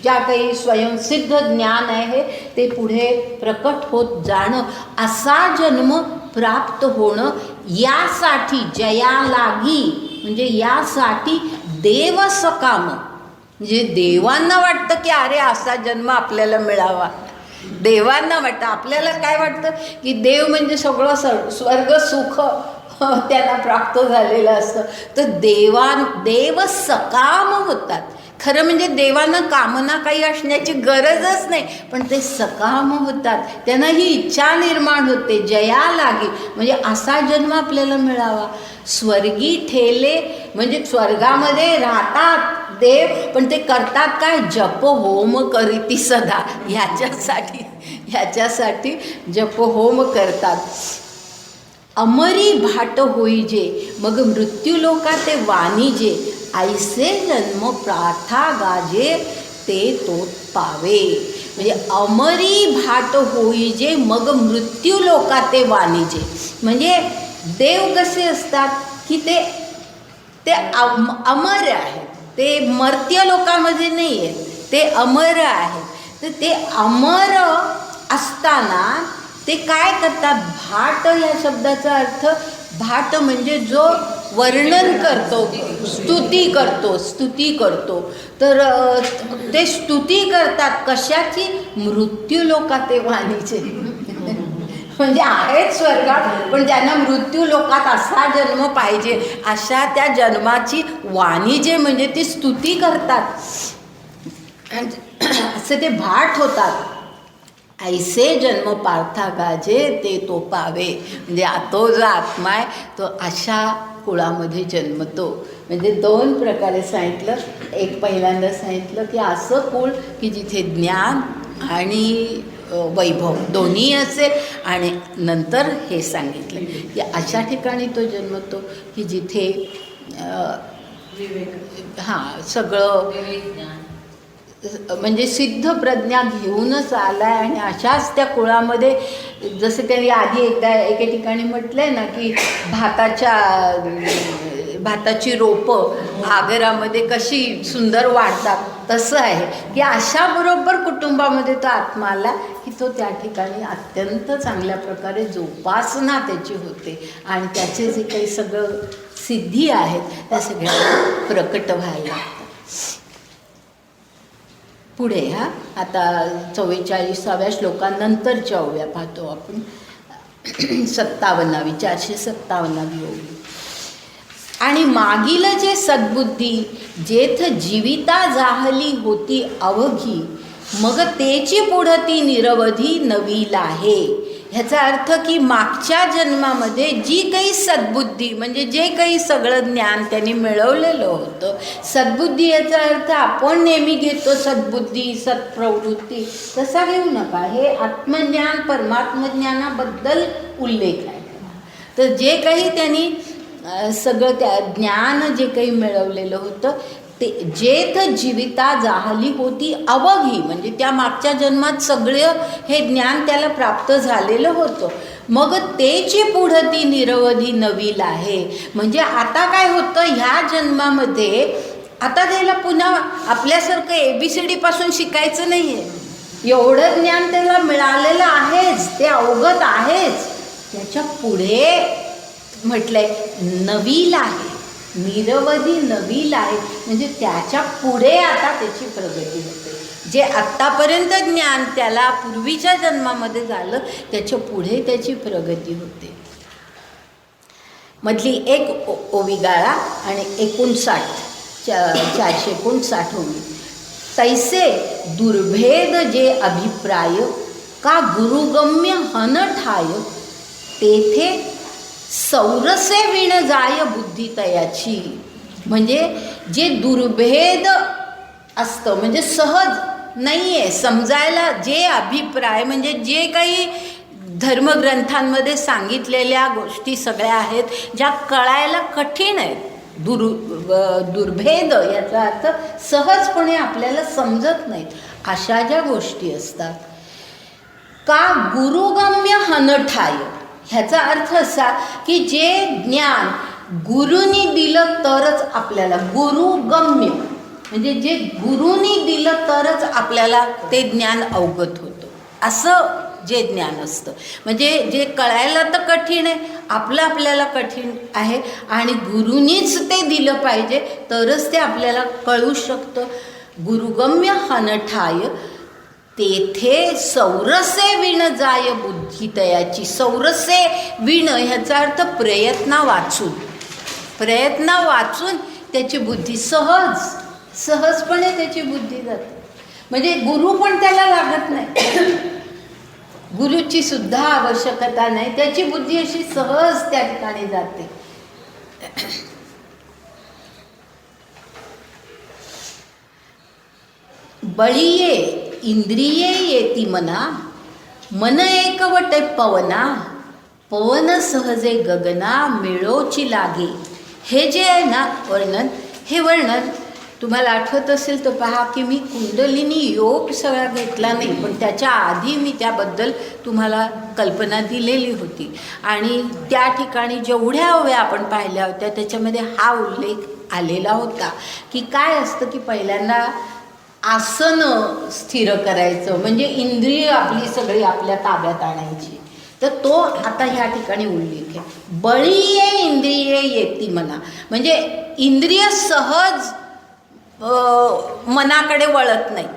ज्या काही स्वयंसिद्ध ज्ञान आहे ते पुढे प्रकट होत जाणं, असा जन्म प्राप्त होणं, यासाठी जया लागी म्हणजे यासाठी देव सकाम, म्हणजे देवांना वाटतं की अरे असा जन्म आपल्याला मिळावा. देवांना वाटतं, आपल्याला काय वाटतं की देव म्हणजे सगळं स्वर्ग सुख त्यांना प्राप्त झालेलं असतं. तर देव सकाम होतात. खरं म्हणजे देवांना कामना काही असण्याची गरजच नाही, पण ते सकाम होतात, त्यांना ही इच्छा निर्माण होते. जया लागी म्हणजे असा जन्म आपल्याला मिळावा. स्वर्गी ठेले म्हणजे स्वर्गामध्ये राहतात देव, पण ते करतात काय? जप होम करीती सदा. ह्याच्यासाठी जप होम करतात. अमरी भाट होईजे मग मृत्यू लोका ते वाणीजे, ऐसे जन्म प्रार्था गाजे ते तोत पावे. म्हणजे अमरी भाट होईजे मग मृत्यू लोका ते वाणीजे, म्हणजे देव कसे असतात की ते अमर आहेत, ते मर्त्य लोकांमध्ये नाही आहेत, ते अमर आहेत. तर ते अमर असताना ते काय करतात? भाट या शब्दाचा अर्थ, भाट म्हणजे जो वर्णन करतो, स्तुती करतो. तर ते स्तुती करतात कशाची? मृत्यू लोकात ते वाणीचे. म्हणजे आहेत स्वर्गात, पण ज्यांना मृत्यू लोकात असा जन्म पाहिजे, अशा त्या जन्माची वाणी जे म्हणजे ती स्तुती करतात, असे ते भाट होतात. ऐसे जन्म पार्था गाजे ते तो पावे, म्हणजे तो जो आत्मा आहे तो अशा कुळामध्ये जन्मतो. म्हणजे दोन प्रकारे सांगितलं. एक पहिल्यांदा सांगितलं की असं कुळ की जिथे ज्ञान आणि वैभव दोन्ही असेल, आणि नंतर हे सांगितलं की अशा ठिकाणी तो जन्मतो की जिथे सगळं म्हणजे सिद्ध प्रज्ञा घेऊनच आला आहे. आणि अशाच त्या कुळामध्ये, जसं त्यांनी आधी एकदा एके ठिकाणी म्हटलंय ना की भाताची रोपं आगरामध्ये कशी सुंदर वाढतात, तसं आहे की अशा बरोबर कुटुंबामध्ये तो आत्मा आला की तो त्या ठिकाणी अत्यंत चांगल्या प्रकारे जोपासना त्याची होते, आणि त्याचे जे काही सगळं सिद्धी आहेत त्या सगळ्या प्रकट व्हायला लागतात. पुढे आता 44व्या श्लोकानंतरच्या ओव्या पाहतो आपण. 57वी 457वी ओवी. आणि मागील जे सद्बुद्धी जेथ जीविता जाहली होती अवघी, मग तेची पुढती निरवधी नवील आहे. ह्याचा अर्थ की मागच्या जन्मामध्ये जी काही सद्बुद्धी म्हणजे जे काही सगळं ज्ञान त्यांनी मिळवलेलं होतं, सद्बुद्धी याचा अर्थ आपण नेहमी घेतो सद्बुद्धी सत्प्रवृत्ती, तसा घेऊ नका. हे आत्मज्ञान परमात्मज्ञानाबद्दल उल्लेख आहे. तर जे काही त्यांनी सगळं त्या ज्ञान जे काही मिळवलेलं होतं ते जेथ जीविता जाहली होती अवघी, म्हणजे त्या मागच्या जन्मात सगळं हे ज्ञान त्याला प्राप्त झालेलं होतं. मग तेची पुढती निरवधी नवील आहे. म्हणजे आता काय होतं, ह्या जन्मामध्ये आता त्याला पुन्हा आपल्यासारखं ABCD पासून शिकायचं नाही आहे. एवढं ज्ञान त्याला मिळालेलं आहेच, ते अवगत आहेच. त्याच्या पुढे म्हटलंय नवील आहे, निरवधी नवील आहे, म्हणजे त्याच्या पुढे आता त्याची प्रगती होते. जे आत्तापर्यंत ज्ञान त्याला पूर्वीच्या जन्मामध्ये झालं त्याच्या पुढे त्याची प्रगती होते. मधली एक ओवी गाळा आणि 459 ओवी. तैसे दुर्भेद जे अभिप्राय का गुरुगम्य हन ठाय तेथे सौरसे विण जाय बुद्धी तयाची. म्हणजे जे दुर्भेद असतं म्हणजे सहज नाही आहे समजायला, जे अभिप्राय म्हणजे जे काही धर्मग्रंथांमध्ये सांगितलेल्या गोष्टी सगळ्या आहेत ज्या कळायला कठीण आहेत, दुर्भेद याचा अर्थ सहजपणे आपल्याला समजत नाहीत, अशा ज्या गोष्टी असतात का गुरुगम्य हनठाय. ह्याचा अर्थ असा की जे ज्ञान गुरुनी दिलं तरच आपल्याला, गुरुगम्य म्हणजे जे गुरुनी दिलं तरच आपल्याला ते ज्ञान अवगत होतं, असं जे ज्ञान असतं. म्हणजे जे कळायला तर कठीण आहे, आपल्याला कठीण आहे आणि गुरुनीच ते दिलं पाहिजे तरच ते आपल्याला कळू शकतं. गुरुगम्य हनठाय तेथे सौरसे विण जाय बुद्धी तयाची. सौरसे विण ह्याचा अर्थ प्रयत्न वाचून त्याची बुद्धी सहजपणे त्याची बुद्धी जाते. म्हणजे गुरु पण त्याला लागत नाही, गुरुची सुद्धा आवश्यकता नाही, त्याची बुद्धी अशी सहज त्या ठिकाणी जाते. बळीये इंद्रिये येती मना, मन एकवटे पवना, पवन सहजे गगना मिळोची लागे. हे जे आहे ना वर्णन, हे वर्णन तुम्हाला आठवत असेल तर पहा की मी कुंडलिनी योग सगळा घेतला नाही, पण त्याच्या आधी मी त्याबद्दल तुम्हाला कल्पना दिलेली होती आणि त्या ठिकाणी जेवढ्या वेळा आपण पाहिल्या होत्या त्याच्यामध्ये हा उल्लेख आलेला होता की काय असतं की पहिल्यांदा आसन स्थिर करायचं म्हणजे इंद्रिय आपली सगळी आपल्या ताब्यात आणायची. तर तो आता ह्या ठिकाणी उल्लेख आहे. बळीये इंद्रिये येती मना म्हणजे इंद्रिय सहज मनाकडे वळत नाही.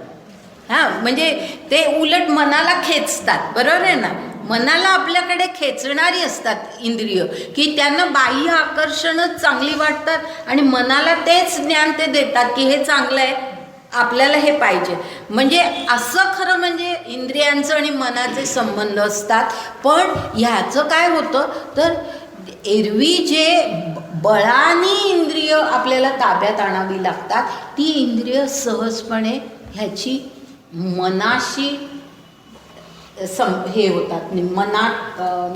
हां म्हणजे ते उलट मनाला खेचतात, बरोबर आहे ना. मनाला आपल्याकडे खेचणारी असतात इंद्रिय की त्यांना बाह्य आकर्षणच चांगली वाटतात आणि मनाला तेच ज्ञान ते देतात की हे चांगलं आहे, आपल्याला हे पाहिजे. म्हणजे असं खरं म्हणजे इंद्रियांचं आणि मनाचे संबंध असतात. पण ह्याचं काय होतं तर एरवी जे बळाने इंद्रिय आपल्याला ताब्यात आणावी लागतात ती इंद्रिय सहजपणे ह्याची मनाशी हे होतात,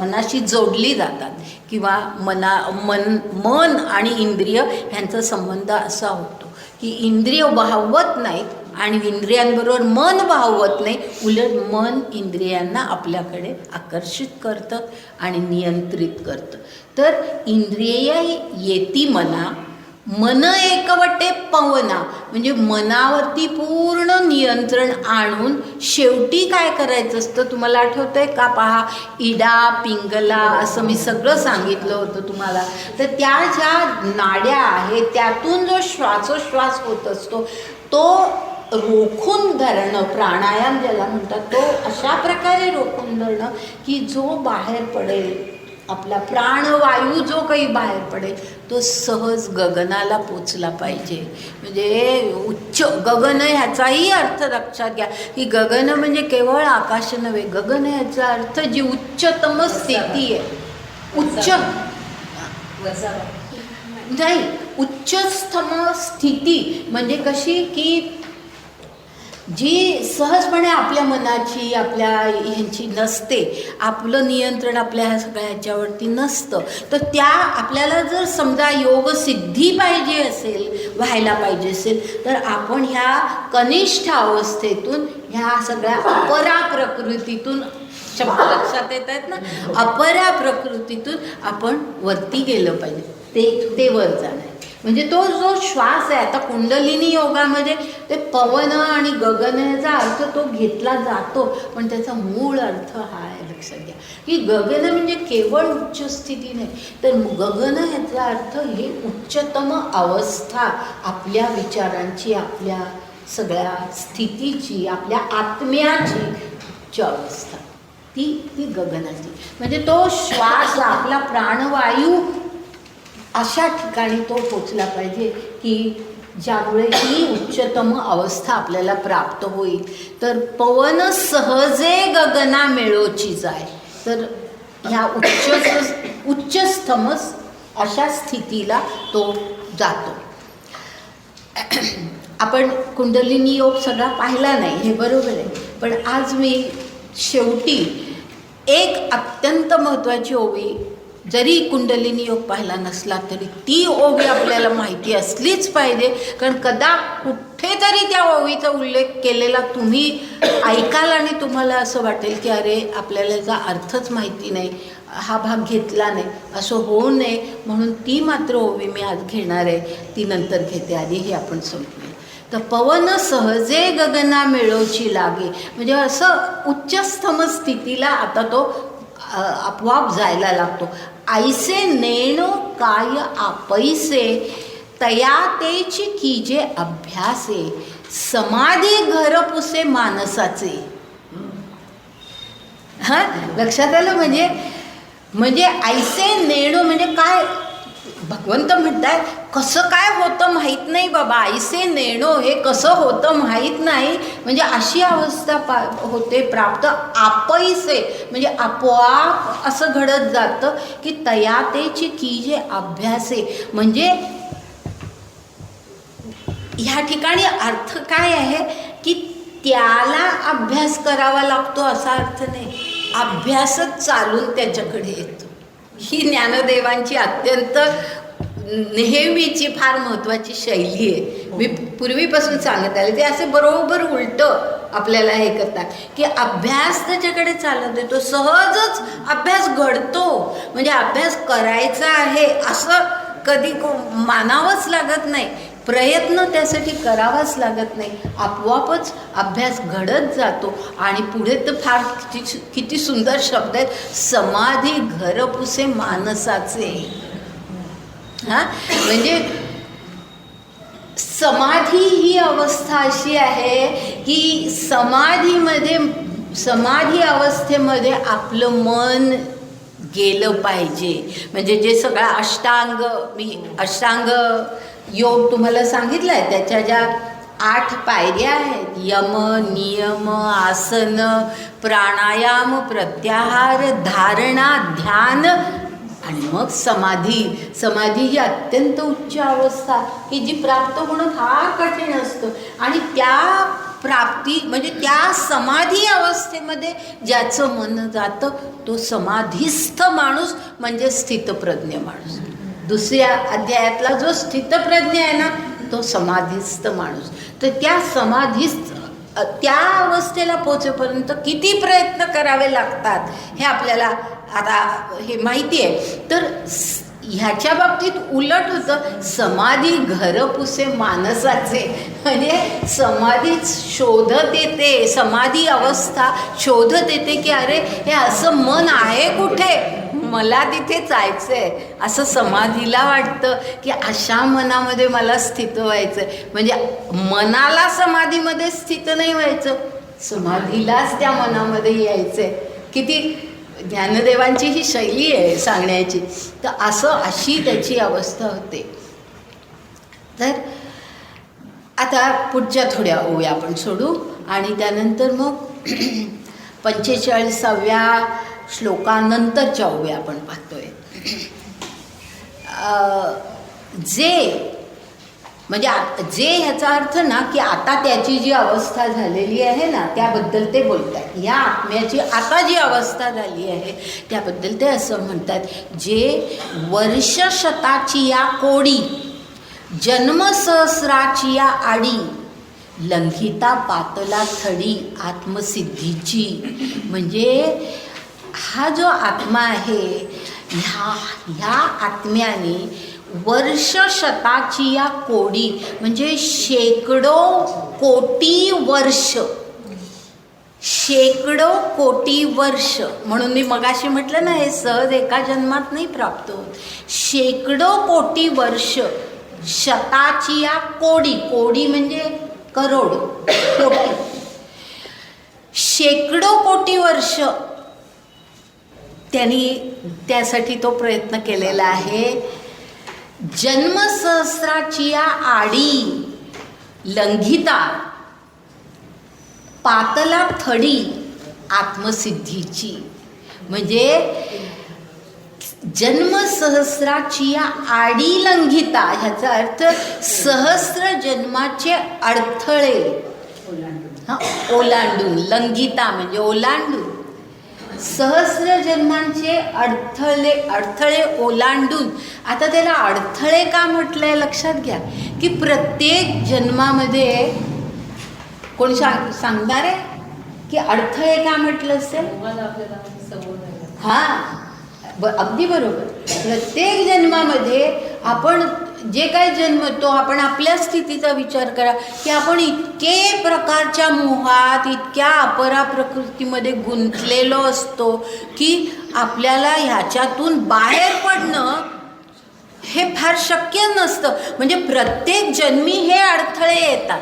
मनाशी जोडली जातात किंवा मन आणि इंद्रिय ह्यांचा संबंध असा होतो की इंद्रिय वाहवत नाहीत आणि इंद्रियांबरोबर मन वाहवत नाही, उलट मन इंद्रियांना आपल्याकडे आकर्षित करतं आणि नियंत्रित करतं. तर इंद्रिय येती मना, मन एकवटे पवना म्हणजे मनावरती पूर्ण नियंत्रण आणून शेवटी काय करायचं असतं तुम्हाला आठवतंय का पहा, इडा पिंगला असं मी सगळं सांगितलं होतं तुम्हाला. तर त्या ज्या नाड्या आहेत त्यातून जो श्वासोश्वास होत असतो तो रोखून धरणं, प्राणायाम ज्याला म्हणतात, तो अशा प्रकारे रोखून धरणं की जो बाहेर पडेल आपला प्राणवायू जो काही बाहेर पडेल तो सहज गगनाला पोचला पाहिजे. म्हणजे उच्च गगन ह्याचाही अर्थ लक्षात घ्या की गगन म्हणजे केवळ आकाश नव्हे, गगन ह्याचा अर्थ जी उच्चतम स्थिती आहे, नाही उच्चतम स्थिती म्हणजे कशी की जी सहजपणे आपल्या मनाची आपल्या ह्यांची नसते, आपलं नियंत्रण आपल्या ह्या सगळ्या ह्याच्यावरती नसतं. तर त्या आपल्याला जर समजा योगसिद्धी पाहिजे असेल, व्हायला पाहिजे असेल तर आपण ह्या कनिष्ठ अवस्थेतून ह्या सगळ्या अपरा प्रकृतीतून, शब्द लक्षात येत आहेत ना, अपरा प्रकृतीतून आपण वरती गेलं पाहिजे, ते वर जाणं. म्हणजे तो जो श्वास आहे आता कुंडलिनी योगामध्ये ते पवन आणि गगन याचा अर्थ तो घेतला जातो, पण त्याचा मूळ अर्थ हा आहे लक्षात घ्या की गगन म्हणजे केवळ उच्च स्थिती नाही, तर गगन ह्याचा अर्थ हे उच्चतम अवस्था आपल्या विचारांची, आपल्या सगळ्या स्थितीची, आपल्या आत्म्याची उच्च अवस्था ती गगनाची. म्हणजे तो श्वास आपला प्राणवायू अशा ठिकाणी तो पोचला पाहिजे की ज्यामुळे ही उच्चतम अवस्था आपल्याला प्राप्त होईल. तर पवन सहजे गगना मिळोची जाय. तर ह्या उच्चस्थमस अशा स्थितीला तो जातो. आपण कुंडलिनी योग सगळा पाहिला नाही, हे बरोबर आहे, पण आज मी शेवटी एक अत्यंत महत्त्वाची ओवी, जरी कुंडलिनी योग पाहिला नसला तरी ती ओवी आपल्याला माहिती असलीच पाहिजे. कारण कुठेतरी त्या ओवीचा उल्लेख केलेला तुम्ही ऐकाल आणि तुम्हाला असं वाटेल की अरे आपल्याला याचा अर्थच माहिती नाही, हा भाग घेतला नाही, असं होऊ नये म्हणून ती मात्र ओवी मी आज घेणार आहे, ती नंतर घेते. आधी हे आपण संपूया. तर पवन सहजे गगना मिळोची लागे, म्हणजे असं उच्चस्थम स्थितीला आता तो आपोआप जायला लागतो. ऐसे नेणो काय आपैसे तया तेची कीजे अभ्यासे समाधी घरपुसे मानसाचे. हां, लक्षात आलं? म्हणजे ऐसे नेणो म्हणजे काय? भगवंत म्हणतात कसं काय होतं माहीत नाही बाबा, ऐसे नेणो हे कसं होतं माहीत नाही, म्हणजे अशी अवस्था होते प्राप्त. आपैसे म्हणजे आपोआप असं घडत जातं की तयातेची की जे अभ्यासे, म्हणजे ह्या ठिकाणी अर्थ काय आहे की त्याला अभ्यास करावा लागतो असा अर्थ नाही, अभ्यासच चालून त्याच्याकडे येतो. ही ज्ञानदेवांची अत्यंत नेहमीची फार महत्त्वाची शैली आहे. मी पूर्वीपासून सांगत आले, ते असे बरोबर उलटं आपल्याला हे करतात की अभ्यास त्याच्याकडे चालत येतो, सहजच अभ्यास घडतो. म्हणजे अभ्यास करायचा आहे असं कधी मानावंच लागत नाही, प्रयत्न त्यासाठी करावाच लागत नाही, आपोआपच अभ्यास घडत जातो. आणि पुढे तर फार किती सुंदर शब्द आहेत, समाधी घरपुसे मानसाचे. हां, म्हणजे समाधी ही अवस्था अशी आहे की समाधी अवस्थेमध्ये आपलं मन गेलं पाहिजे. म्हणजे जे सगळा अष्टांग योग तुम्हाला सांगितलं आहे, त्याच्या ज्या 8 पायऱ्या आहेत, यम, नियम, आसन, प्राणायाम, प्रत्याहार, धारणा, ध्यान आणि मग समाधी ही अत्यंत उच्च अवस्था की जी प्राप्त होणं फार कठीण असतं. आणि त्या प्राप्ती म्हणजे त्या समाधी अवस्थेमध्ये ज्याचं मन जातं तो समाधीस्थ माणूस म्हणजे स्थितप्रज्ञ माणूस. दुसऱ्या अध्यायातला जो स्थितप्रज्ञ आहे ना तो समाधीस्थ माणूस. तर त्या अवस्थेला पोहोचेपर्यंत किती प्रयत्न करावे लागतात हे आपल्याला आता हे माहिती आहे. तर ह्याच्या बाबतीत उलट होतं, समाधी घरपुसे मानसाचे, म्हणजे समाधीच शोधत येते, समाधी अवस्था शोधत येते की अरे हे असं मन आहे कुठे, मला तिथे जायचं आहे असं समाधीला वाटतं की अशा मनामध्ये मला स्थित व्हायचं आहे. म्हणजे मनाला समाधीमध्ये स्थित नाही व्हायचं, समाधीलाच त्या मनामध्ये यायचं आहे. किती ज्ञानदेवांची ही शैली आहे सांगण्याची. तर अशी त्याची अवस्था होते. तर आता पुढच्या थोड्या ओव्या आपण सोडू आणि त्यानंतर मग 45व्या श्लोकानंतरच्या ओव्या आपण पाहतोय. जे ह्याचा अर्थ ना की आता त्याची जी अवस्था झालेली आहे ना त्याबद्दल ते बोलतात. ह्या आत्म्याची आता जी अवस्था झाली आहे त्याबद्दल ते असं म्हणतात, जे वर्षशताची या कोडी, जन्मसहस्राची या आडी, लंघिता पातला थडी आत्मसिद्धीची. म्हणजे हा जो आत्मा आहे ह्या आत्म्याने वर्षशताची या कोडी म्हणजे शेकडो कोटी वर्ष, म्हणून मी मगाशी म्हटलं ना हे सहज एका जन्मात नाही प्राप्त होत. शेकडो कोटी वर्ष, शताची या कोडी म्हणजे करोड, कोटी, शेकडो कोटी वर्ष त्यांनी त्यासाठी तो प्रयत्न केलेला आहे जन्मसहस्राची या आडी लंघिता पातला थडी आत्मसिद्धीची. म्हणजे जन्मसहस्राची या आडी लंघिता ह्याचा अर्थ सहस्र जन्माचे अडथळे ओलांडून. लंघिता म्हणजे ओलांडून. सहस्र जन्मांचे अडथळे ओलांडून. आता त्याला अडथळे का म्हटलंय लक्षात घ्या की प्रत्येक जन्मामध्ये कोणी सांगणार आहे की अडथळे का म्हटलं असेल? हां, अगदी बरोबर. प्रत्येक जन्मामध्ये आपण जे काही जन्मतो आपण आपल्या स्थितीचा विचार करा की आपण इतके प्रकारच्या मोहात इतक्या अपरा प्रकृतीमध्ये गुंतलेलो असतो की आपल्याला ह्याच्यातून बाहेर पडणं हे फार शक्य नसतं. म्हणजे प्रत्येक जन्मी हे अडथळे येतात.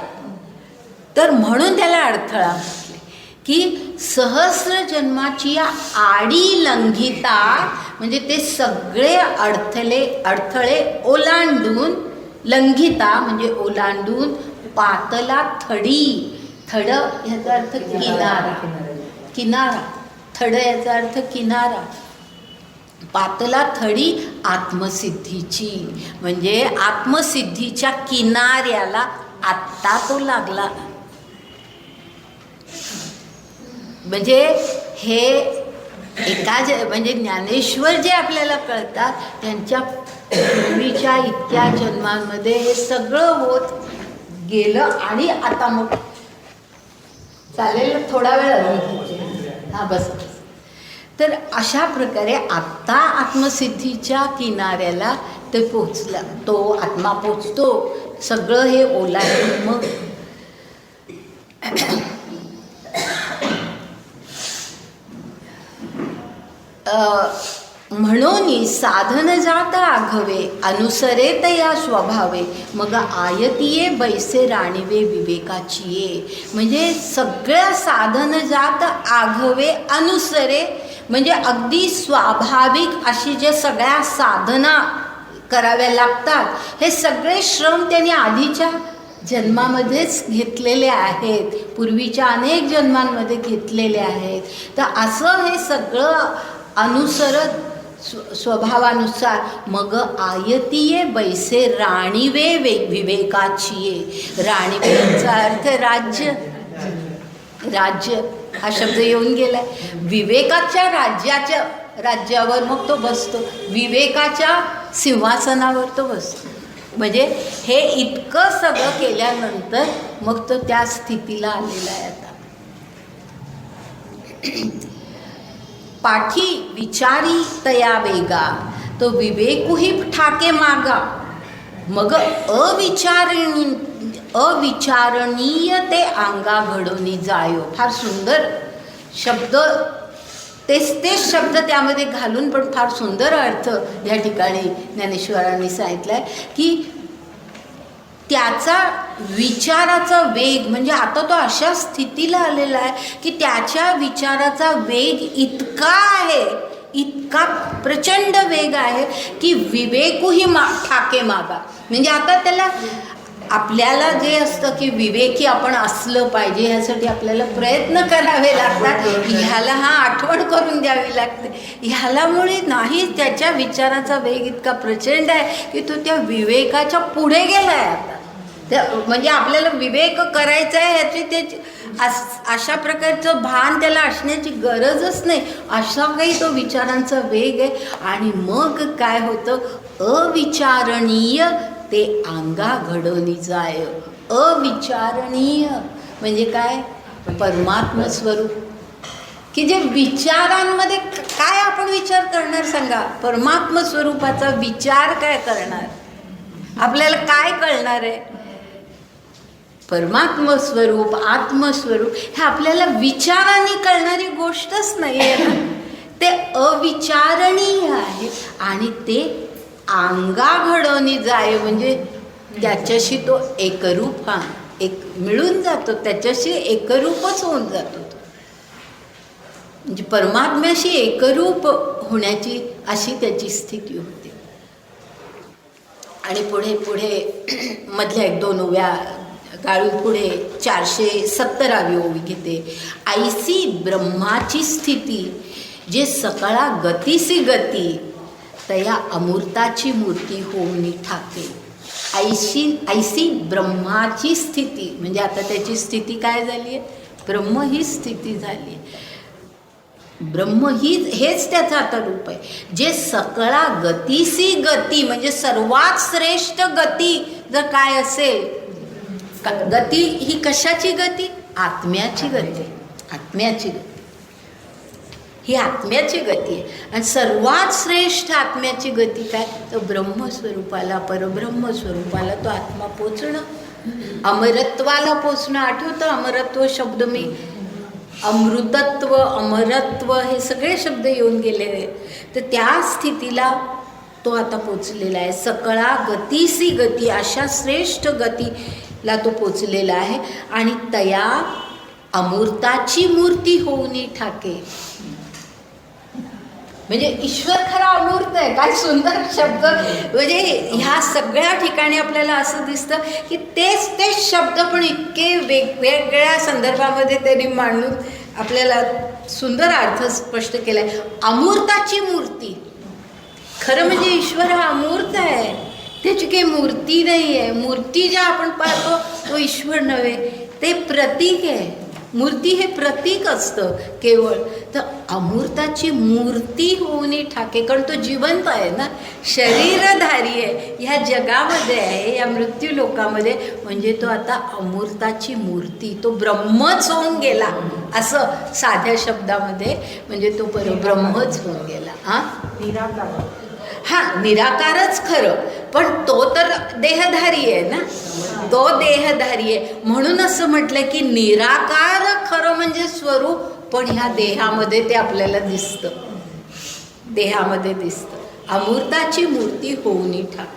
तर म्हणून त्याला अडथळा म्हटले की सहस्र जन्माची या आडी लंघिता. म्हणजे ते सगळे अडथळे ओलांडून. लंघिता म्हणजे ओलांडून पातला थडी. थड ह्याचा अर्थ किनारा. किनारा. थड याचा अर्थ किनारा. पातला थडी आत्मसिद्धीची. म्हणजे आत्मसिद्धीच्या किनाऱ्याला आत्ता तो लागला. म्हणजे हे म्हणजे ज्ञानेश्वर जे आपल्याला कळतात त्यांच्या पूर्वीच्या इतक्या जन्मांमध्ये हे सगळं होत गेलं आणि आता मग चालेल थोडा वेळ अजून. हां बस. तर अशा प्रकारे आत्ता आत्मसिद्धीच्या किनाऱ्याला ते पोचला. तो आत्मा पोचतो. सगळं हे ओलांडून मग म्हणून साधन जात आघवे अनुसरेत या स्वभावे मग आयतीये बैसे राणीवे विवेकाची ये. म्हणजे सगळ्या साधन जात आघवे अनुसरे म्हणजे अगदी स्वाभाविक अशी जे सगळ्या साधना कराव्या लागतात हे सगळे श्रम त्यांनी आधीच्या जन्मामध्येच घेतलेले आहेत. पूर्वीच्या अनेक जन्मांमध्ये घेतलेले आहेत. तर असं हे सगळं अनुसरत स्वभावानुसार मग आयतीये बैसे राणीवे विवेकाची ये. राणीवेचा अर्थ राज्य. राज्य हा शब्द येऊन गेलाय. विवेकाच्या राज्यावर मग तो बसतो. विवेकाच्या सिंहासनावर तो बसतो. म्हणजे हे इतकं सगळं केल्यानंतर मग तो त्या स्थितीला आलेला आहे. आता पाठी विचारी तया वेगा तो विवेकुही ठाके मागा मग अविचारणीय ते अंगा घडोनी जायो. फार सुंदर शब्द. तेच शब्द त्यामध्ये घालून पण फार सुंदर अर्थ या ठिकाणी ज्ञानेश्वरांनी सांगितलं आहे की त्याचा विचाराचा वेग म्हणजे आता तो अशा स्थितीला आलेला आहे की त्याच्या विचाराचा वेग इतका आहे, इतका प्रचंड वेग आहे की विवेकही ठाके मागा. म्हणजे आता त्याला आपल्याला जे असतं की विवेकी आपण असलं पाहिजे ह्यासाठी आपल्याला प्रयत्न करावे लागतात. ह्याला आठवण करून द्यावी लागते. ह्यालामुळे नाही त्याच्या विचाराचा वेग इतका प्रचंड आहे की तो त्या विवेकाच्या पुढे गेला आहे. आता म्हणजे आपल्याला विवेक करायचा आहे ह्याची ते अशा प्रकारचं भान त्याला असण्याची गरजच नाही. असा काही तो विचारांचा वेग आहे. आणि मग काय होतं अविचारणीय ते अंगा घडोनी जाय. अविचारणीय म्हणजे काय? परमात्म स्वरूप. की जे विचारांमध्ये काय आपण विचार करणार सांगा? परमात्म स्वरूपाचा विचार काय करणार? आपल्याला काय कळणार आहे? परमात्म स्वरूप आत्मस्वरूप हे आपल्याला विचारांनी कळणारी गोष्टच नाही आहे ना. ते अविचारणीय आहे आणि ते अंगा घडवणी जाय म्हणजे त्याच्याशी तो एकरूप एक मिळून जातो. त्याच्याशी एकरूपच होऊन जातो. म्हणजे परमात्म्याशी एकरूप होण्याची अशी त्याची स्थिती होते. आणि पुढे पुढे मधल्या 1-2 ओव्या गाळून पुढे 470वी ओवी घेते. ऐसी ब्रह्माची स्थिती जे सकळा गतीसी गती तया अमूर्ताची मूर्ती होऊन ठाके. ऐसी ब्रह्माची स्थिती म्हणजे आता त्याची स्थिती काय झाली आहे? ब्रह्म ही स्थिती झाली. ब्रह्म हेच त्याचं आता रूप आहे. जे सकळा गतीसी गती म्हणजे सर्वात श्रेष्ठ गती जर काय असेल, गती ही कशाची गती? आत्म्याची गती. आत्म्याची गती ही आत्म्याची गती आहे. आणि सर्वात श्रेष्ठ आत्म्याची गती काय? तर ब्रह्मस्वरूपाला, परब्रह्म स्वरूपाला तो आत्मा पोचणं, अमरत्वाला पोचणं. आठवतं अमरत्व शब्द? मी अमृतत्व, अमरत्व हे सगळे शब्द येऊन गेलेले. तर त्या स्थितीला तो आता पोचलेला आहे. सकळा गतीसी गती अशा श्रेष्ठ गतीला तो पोचलेला आहे. आणि तया अमूर्ताची मूर्ती होऊन ठाके. म्हणजे ईश्वर खरा अमूर्त आहे. काय सुंदर शब्द. म्हणजे ह्या सगळ्या ठिकाणी आपल्याला असं दिसतं की तेच शब्द पण इतके वेगवेगळ्या संदर्भामध्ये त्यांनी मांडून आपल्याला सुंदर अर्थ स्पष्ट केला आहे. अमूर्ताची मूर्ती. खरं म्हणजे ईश्वर हा अमूर्त आहे. त्याची काही मूर्ती नाही आहे. मूर्ती ज्या आपण पाहतो तो ईश्वर नव्हे, ते प्रतीक आहे. मूर्ती हे प्रतीक असतं केवळ. तर अमूर्ताची मूर्ती होऊन ठाके. कारण तो जिवंत आहे ना, शरीरधारी आहे, ह्या जगामध्ये आहे, या मृत्यू लोकामध्ये. म्हणजे तो आता अमूर्ताची मूर्ती, तो ब्रह्मच होऊन गेला असं साध्या शब्दामध्ये. म्हणजे तो परब्रह्मच होऊन गेला. हां, निराकार. हां, निराकारच खरं, पण तो तर देहधारी आहे ना, तो देहधारी आहे. म्हणून असं म्हटलं की निराकार खरं म्हणजे स्वरूप, पण ह्या देहामध्ये ते आपल्याला दिसतं, देहामध्ये दिसतं. अमूर्ताची मूर्ती होऊन ठाके.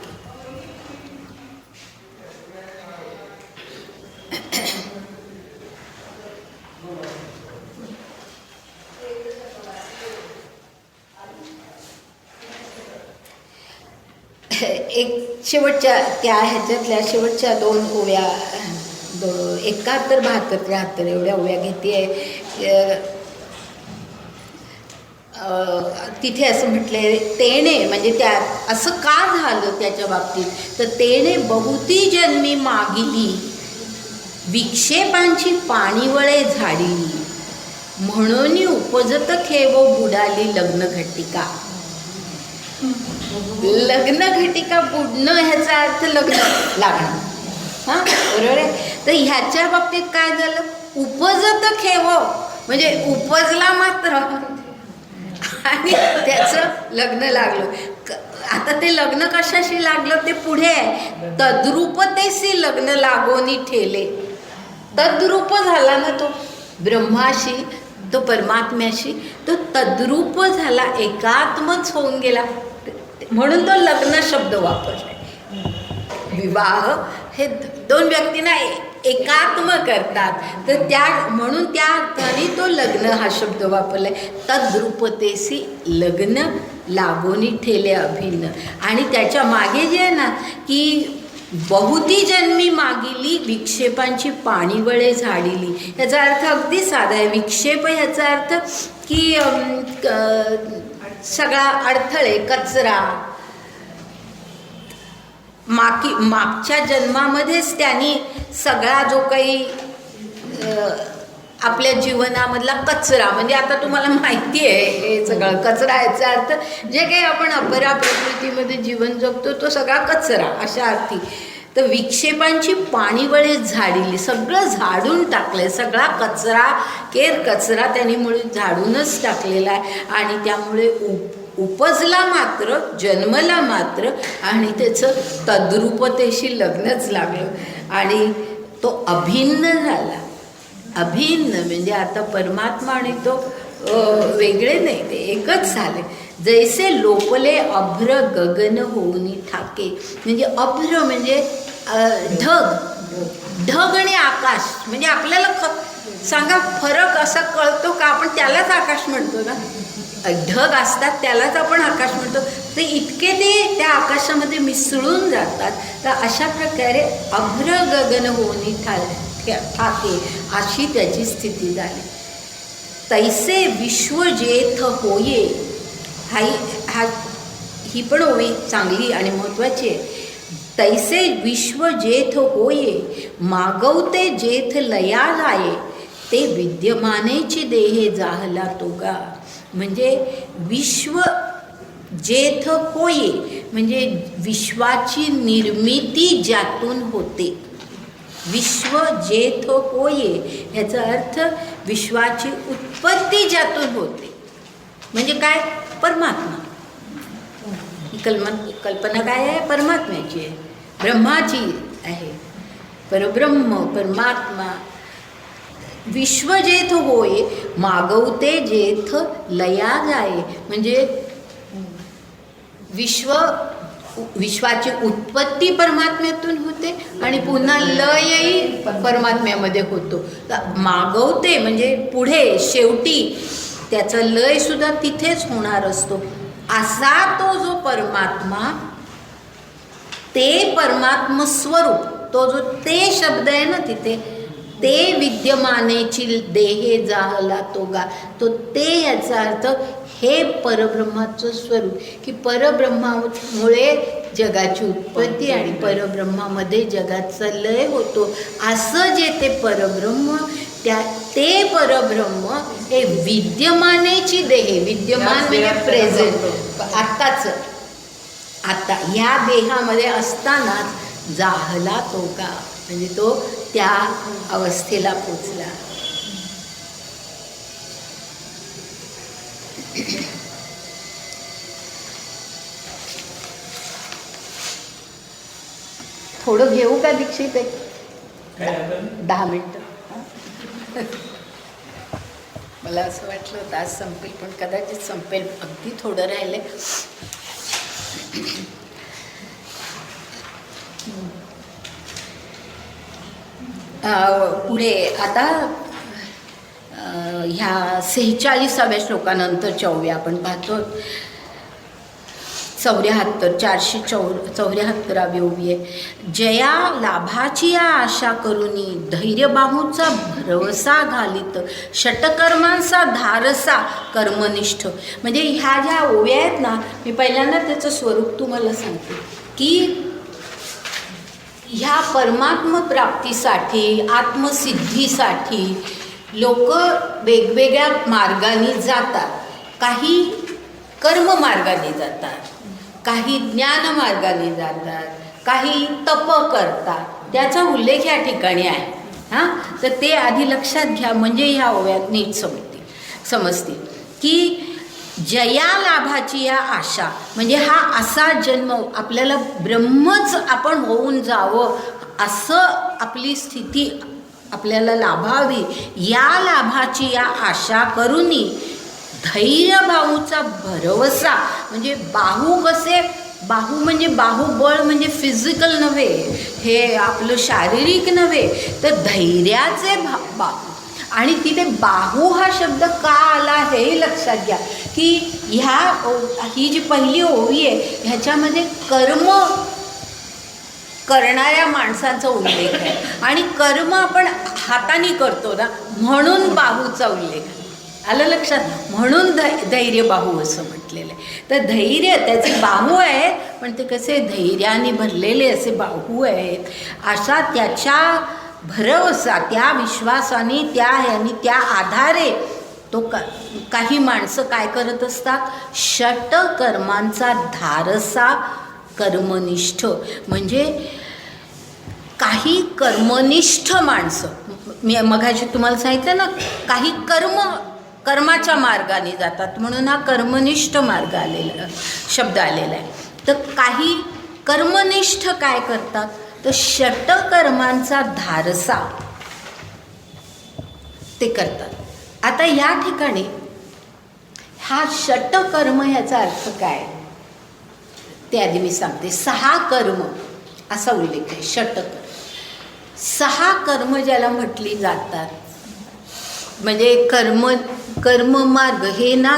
एक शेवटच्या त्या ह्याच्यातल्या शेवटच्या 2 ओव्या 71, 72, 73 एवढ्या ओव्या घेते आहे. तिथे असं म्हटलंय, तेने म्हणजे त्या असं का झालं त्याच्या बाबतीत, तर तेने बहुती जन्मी मागिली विक्षेपांची पाणीवळे झाडिली, म्हणून उपजत खेव बुडाली लग्न घटिका. लग्न घटिका बुडणं ह्याचा अर्थ लग्न लागणं. हां, बरोबर आहे. तर ह्याच्या बाबतीत काय झालं? उपजत खेव म्हणजे उपजला मात्र आणि त्याचं लग्न लागलं. आता ते लग्न कशाशी लागलं ते पुढे आहे. तद्रूपतेशी लग्न लागोनी ठेले. तद्रूप झाला ना तो ब्रह्माशी, तो परमात्म्याशी, तो तद्रूप झाला, एकात्मच होऊन गेला. म्हणून तो लग्न शब्द वापरला. विवाह हे 2 व्यक्तींना एकात्म करतात, तर त्या म्हणून त्या अर्थाने तो लग्न हा शब्द वापरलाय. तद्रूपतेशी लग्न लागोनी ठेले अभिन्न. आणि त्याच्या मागे जे आहे ना की बहुती जन्मी मागिली विक्षेपांची पाणीवळे झाडिली, याचा अर्थ अगदी साधा आहे. विक्षेप ह्याचा अर्थ की सगळा अडथळे, कचरा. मागच्या जन्मामध्येच त्यांनी सगळा जो काही आपल्या जीवनामधला कचरा, म्हणजे आता तुम्हाला माहिती आहे हे सगळं कचरा, याचा अर्थ जे काही आपण अपरा प्रकृतीमध्ये जीवन जगतो तो सगळा कचरा अशा अर्थी. तर विक्षेपांची पाणीवळे झाडिली, सगळं झाडून टाकलं, सगळा कचरा केर कचरा त्यांनी मुळे झाडूनच टाकलेला आहे. आणि त्यामुळे उपजला मात्र, जन्मला मात्र, आणि त्याचं तद्रूपतेशी लग्नच लागलं आणि तो अभिन्न झाला. अभिन्न म्हणजे आता परमात्मा आणि तो वेगळे नाही, ते एकच झाले. जैसे लोपले अभ्र गगन होऊन ठाके. म्हणजे अभ्र म्हणजे ढग आणि आकाश. म्हणजे आपल्याला सांगा फरक असा कळतो का? आपण त्यालाच आकाश म्हणतो ना. ढग असतात त्यालाच आपण आकाश म्हणतो, तर इतके ते त्या आकाशामध्ये मिसळून जातात. तर अशा प्रकारे अभ्र गगन होनी ठाके अशी त्याची स्थिती झाली. तैसे विश्व जेथ होये, ही पण ओवी चांगली आणि महत्त्वाची आहे. तैसे विश्व जेथ होये मागवते जेथ लया लाये, ते विद्यमानेची देहे जाहला तोगा. म्हणजे विश्व जेथ होये म्हणजे विश्वाची निर्मिती ज्यातून होते. विश्व जेथ होये ह्याचा अर्थ विश्वाची उत्पत्ती ज्यातून होते. म्हणजे काय? परमात्मा. कल्पना काय आहे? परमात्म्याची आहे, ब्रह्माची आहे. परब्रह्म परमात्मा. विश्व जेथ होय मागवते जेथ लया जाये, म्हणजे विश्वाची उत्पत्ती परमात्म्यातून होते आणि पुन्हा लयही परमात्म्यामध्ये होतो. मागवते म्हणजे पुढे शेवटी त्याचा लय सुद्धा तिथेच होणार असतो. असा तो जो परमात्मा, ते परमात्म स्वरूप, तो जो ते शब्द आहे ना तिथे, ते विद्यमानेची देहे जाहला तोगा, तो ते याचा अर्थ हे परब्रह्माचं स्वरूप, की परब्रह्मामुळे जगाची उत्पत्ती आणि परब्रह्मामध्ये जगाचा लय होतो. असं जे ते परब्रह्म, ते परब्रह्म हे विद्यमानेची देहे, विद्यमान म्हणजे प्रेझेंट, आता ह्या देहामध्ये असतानाच जाहला तो का, म्हणजे तो त्या अवस्थेला पोचला. थोडं घेऊ का दीक्षित? 10 मिनिटं. मला असं वाटलं होतं आज संपेल, पण कदाचित संपेल. अगदी थोडं राहिलं. पुढे आता ह्या 46व्या श्लोकानंतरच्या ओव्या आपण पाहतो. 474वी ओवी आहे. जया लाभाची या आशा करुनी धैर्यबाहूचा भरवसा घालित षटकर्मांचा धारसा कर्मनिष्ठ. म्हणजे ह्या ज्या ओव्या आहेत ना, मी पहिल्यांदा त्याचं स्वरूप तुम्हाला सांगते की ह्या परमात्म प्राप्तीसाठी, आत्मसिद्धीसाठी लोक वेगवेगळ्या मार्गाने जातात. काही कर्ममार्गाने जातात, काही ज्ञानमार्गाने जातात, काही तप करतात. त्याचा उल्लेख या ठिकाणी आहे. हां, तर ते आधी लक्षात घ्या, म्हणजे ह्या ओव्यात नीट समजतील की जया लाभाची या आशा, म्हणजे हा असा जन्म आपल्याला ब्रह्मच आपण होऊन जावं असं आपली स्थिती आपल्याला लाभावी, या लाभाची या आशा करूनी धैर्यबाहूचा भरवसा, म्हणजे बाहू कसे, बाहू म्हणजे बाहुबळ म्हणजे फिजिकल नव्हे, हे आपलं शारीरिक नव्हे, तर धैर्याचे बाहू. आणि तिथे बाहू हा शब्द का आला हे लक्षात घ्या की ही जी पहिली ओवी आहे ह्याच्यामध्ये कर्म करणाऱ्या माणसांचा उल्लेख आहे आणि कर्म आपण हाताने करतो ना, म्हणून बाहूचा उल्लेख आहे. आलं लक्षात? म्हणून धैर्य बाहू असं म्हटलेलं आहे. तर धैर्य त्याचे बाहू आहेत, पण ते कसे धैर्याने भरलेले असे बाहू आहेत. अशा त्याच्या भरवसा, त्या विश्वासाने, त्या आधारे तो काही माणसं काय करत असतात, षटकर्मांचा धारसा कर्मनिष्ठ. म्हणजे काही कर्मनिष्ठ माणसं, मी मगाशी तुम्हाला सांगितलं ना, काही कर्माच्या मार्गाने जातात, म्हणून हा कर्मनिष्ठ मार्ग आलेला शब्द आलेला आहे. तर काही कर्मनिष्ठ काय करतात, तर षटकर्मांचा धारसा ते करतात. आता या ठिकाणी हा षटकर्म ह्याचा अर्थ काय ते आधी मी सांगते. 6 कर्म असा उल्लेख आहे. षटकर्म 6 कर्म ज्याला म्हटली जातात, म्हणजे कर्ममार्ग हे ना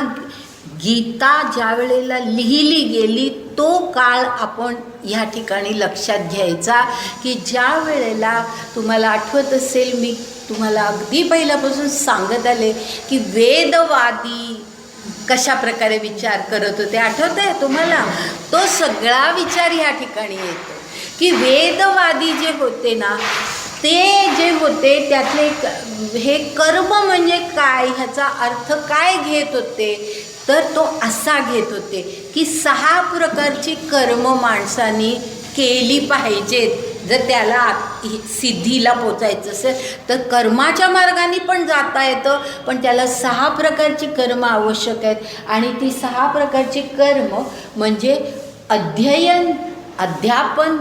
गीता ज्या वेळेला लिहिली गेली तो काळ आपण ह्या ठिकाणी लक्षात घ्यायचा, की ज्या वेळेला तुम्हाला आठवत असेल, मी तुम्हाला अगदी पहिल्यापासून सांगत आले की वेदवादी कशा प्रकारे विचार करत होते, आठवत आहे तुम्हाला? तो सगळा विचार ह्या ठिकाणी येतो की वेदवादी जे होते ना, ते जे होते त्यातले हे कर्म म्हणजे काय, ह्याचा अर्थ काय घेत होते, तर तो असा घेत होते की 6 प्रकारची कर्म माणसानी केली पाहिजेत जर त्याला सिद्धीला पोचायचं असेल तर. कर्माच्या मार्गाने पण जाता येतं, पण त्याला 6 प्रकारची कर्म आवश्यक आहेत. आणि ती 6 प्रकारची कर्म म्हणजे अध्ययन, अध्यापन,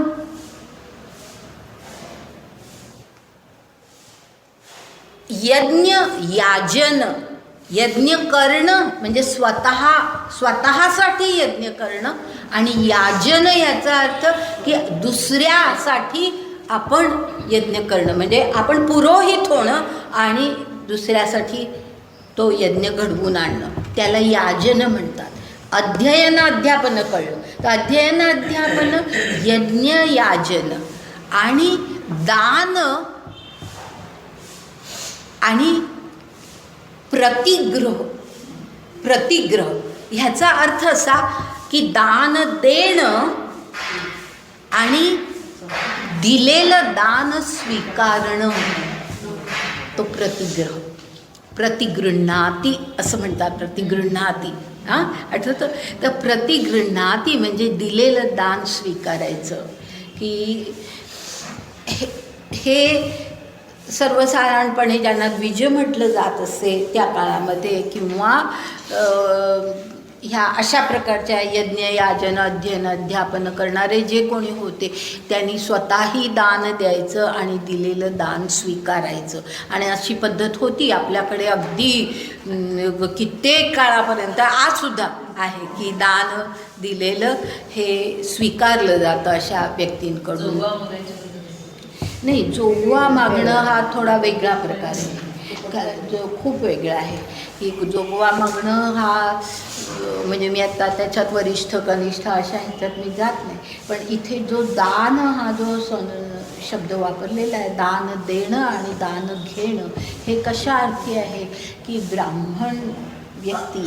यज्ञ, याजन. यज्ञ करणं म्हणजे स्वतःसाठी यज्ञ करणं, आणि याजन याचा अर्थ की दुसऱ्यासाठी आपण यज्ञ करणं, म्हणजे आपण पुरोहित होणं आणि दुसऱ्यासाठी तो यज्ञ घडवून आणणं, त्याला याजन म्हणतात. अध्ययन अध्यापन कळलं तर अध्ययन अध्यापन, यज्ञ याजन आणि दान आणि प्रतिग्रह ह्याचा अर्थ असा की दान देणं आणि दिलेलं दान स्वीकारणं, तो प्रतिग्रह. प्रतिगृह्णाती असं म्हणतात, प्रतिगृह्णाती. हां, आठवतं? तर प्रतिगृह्णाती म्हणजे दिलेलं दान स्वीकारायचं. की हे सर्वसाधारणपणे ज्यांना द्विज म्हटलं जात असे त्या काळामध्ये, किंवा ह्या अशा प्रकारच्या यज्ञ, याजन, अध्ययन, अध्यापन करणारे जे कोणी होते त्यांनी स्वतःही दान द्यायचं आणि दिलेलं दान स्वीकारायचं. आणि अशी पद्धत होती आपल्याकडे अगदी कित्येक काळापर्यंत, आजसुद्धा आहे की दान दिलेलं हे स्वीकारलं जातं अशा व्यक्तींकडून. नाही, जोगवा मागणं हा थोडा वेगळा प्रकार आहे, जो खूप वेगळा आहे. की जोगवा मागणं हा म्हणजे मी आता त्याच्यात वरिष्ठ कनिष्ठ अशा ह्याच्यात मी जात नाही, पण इथे जो दान हा जो शब्द वापरलेला आहे, दान देणं आणि दान घेणं, हे कशा अर्थी आहे की ब्राह्मण व्यक्ती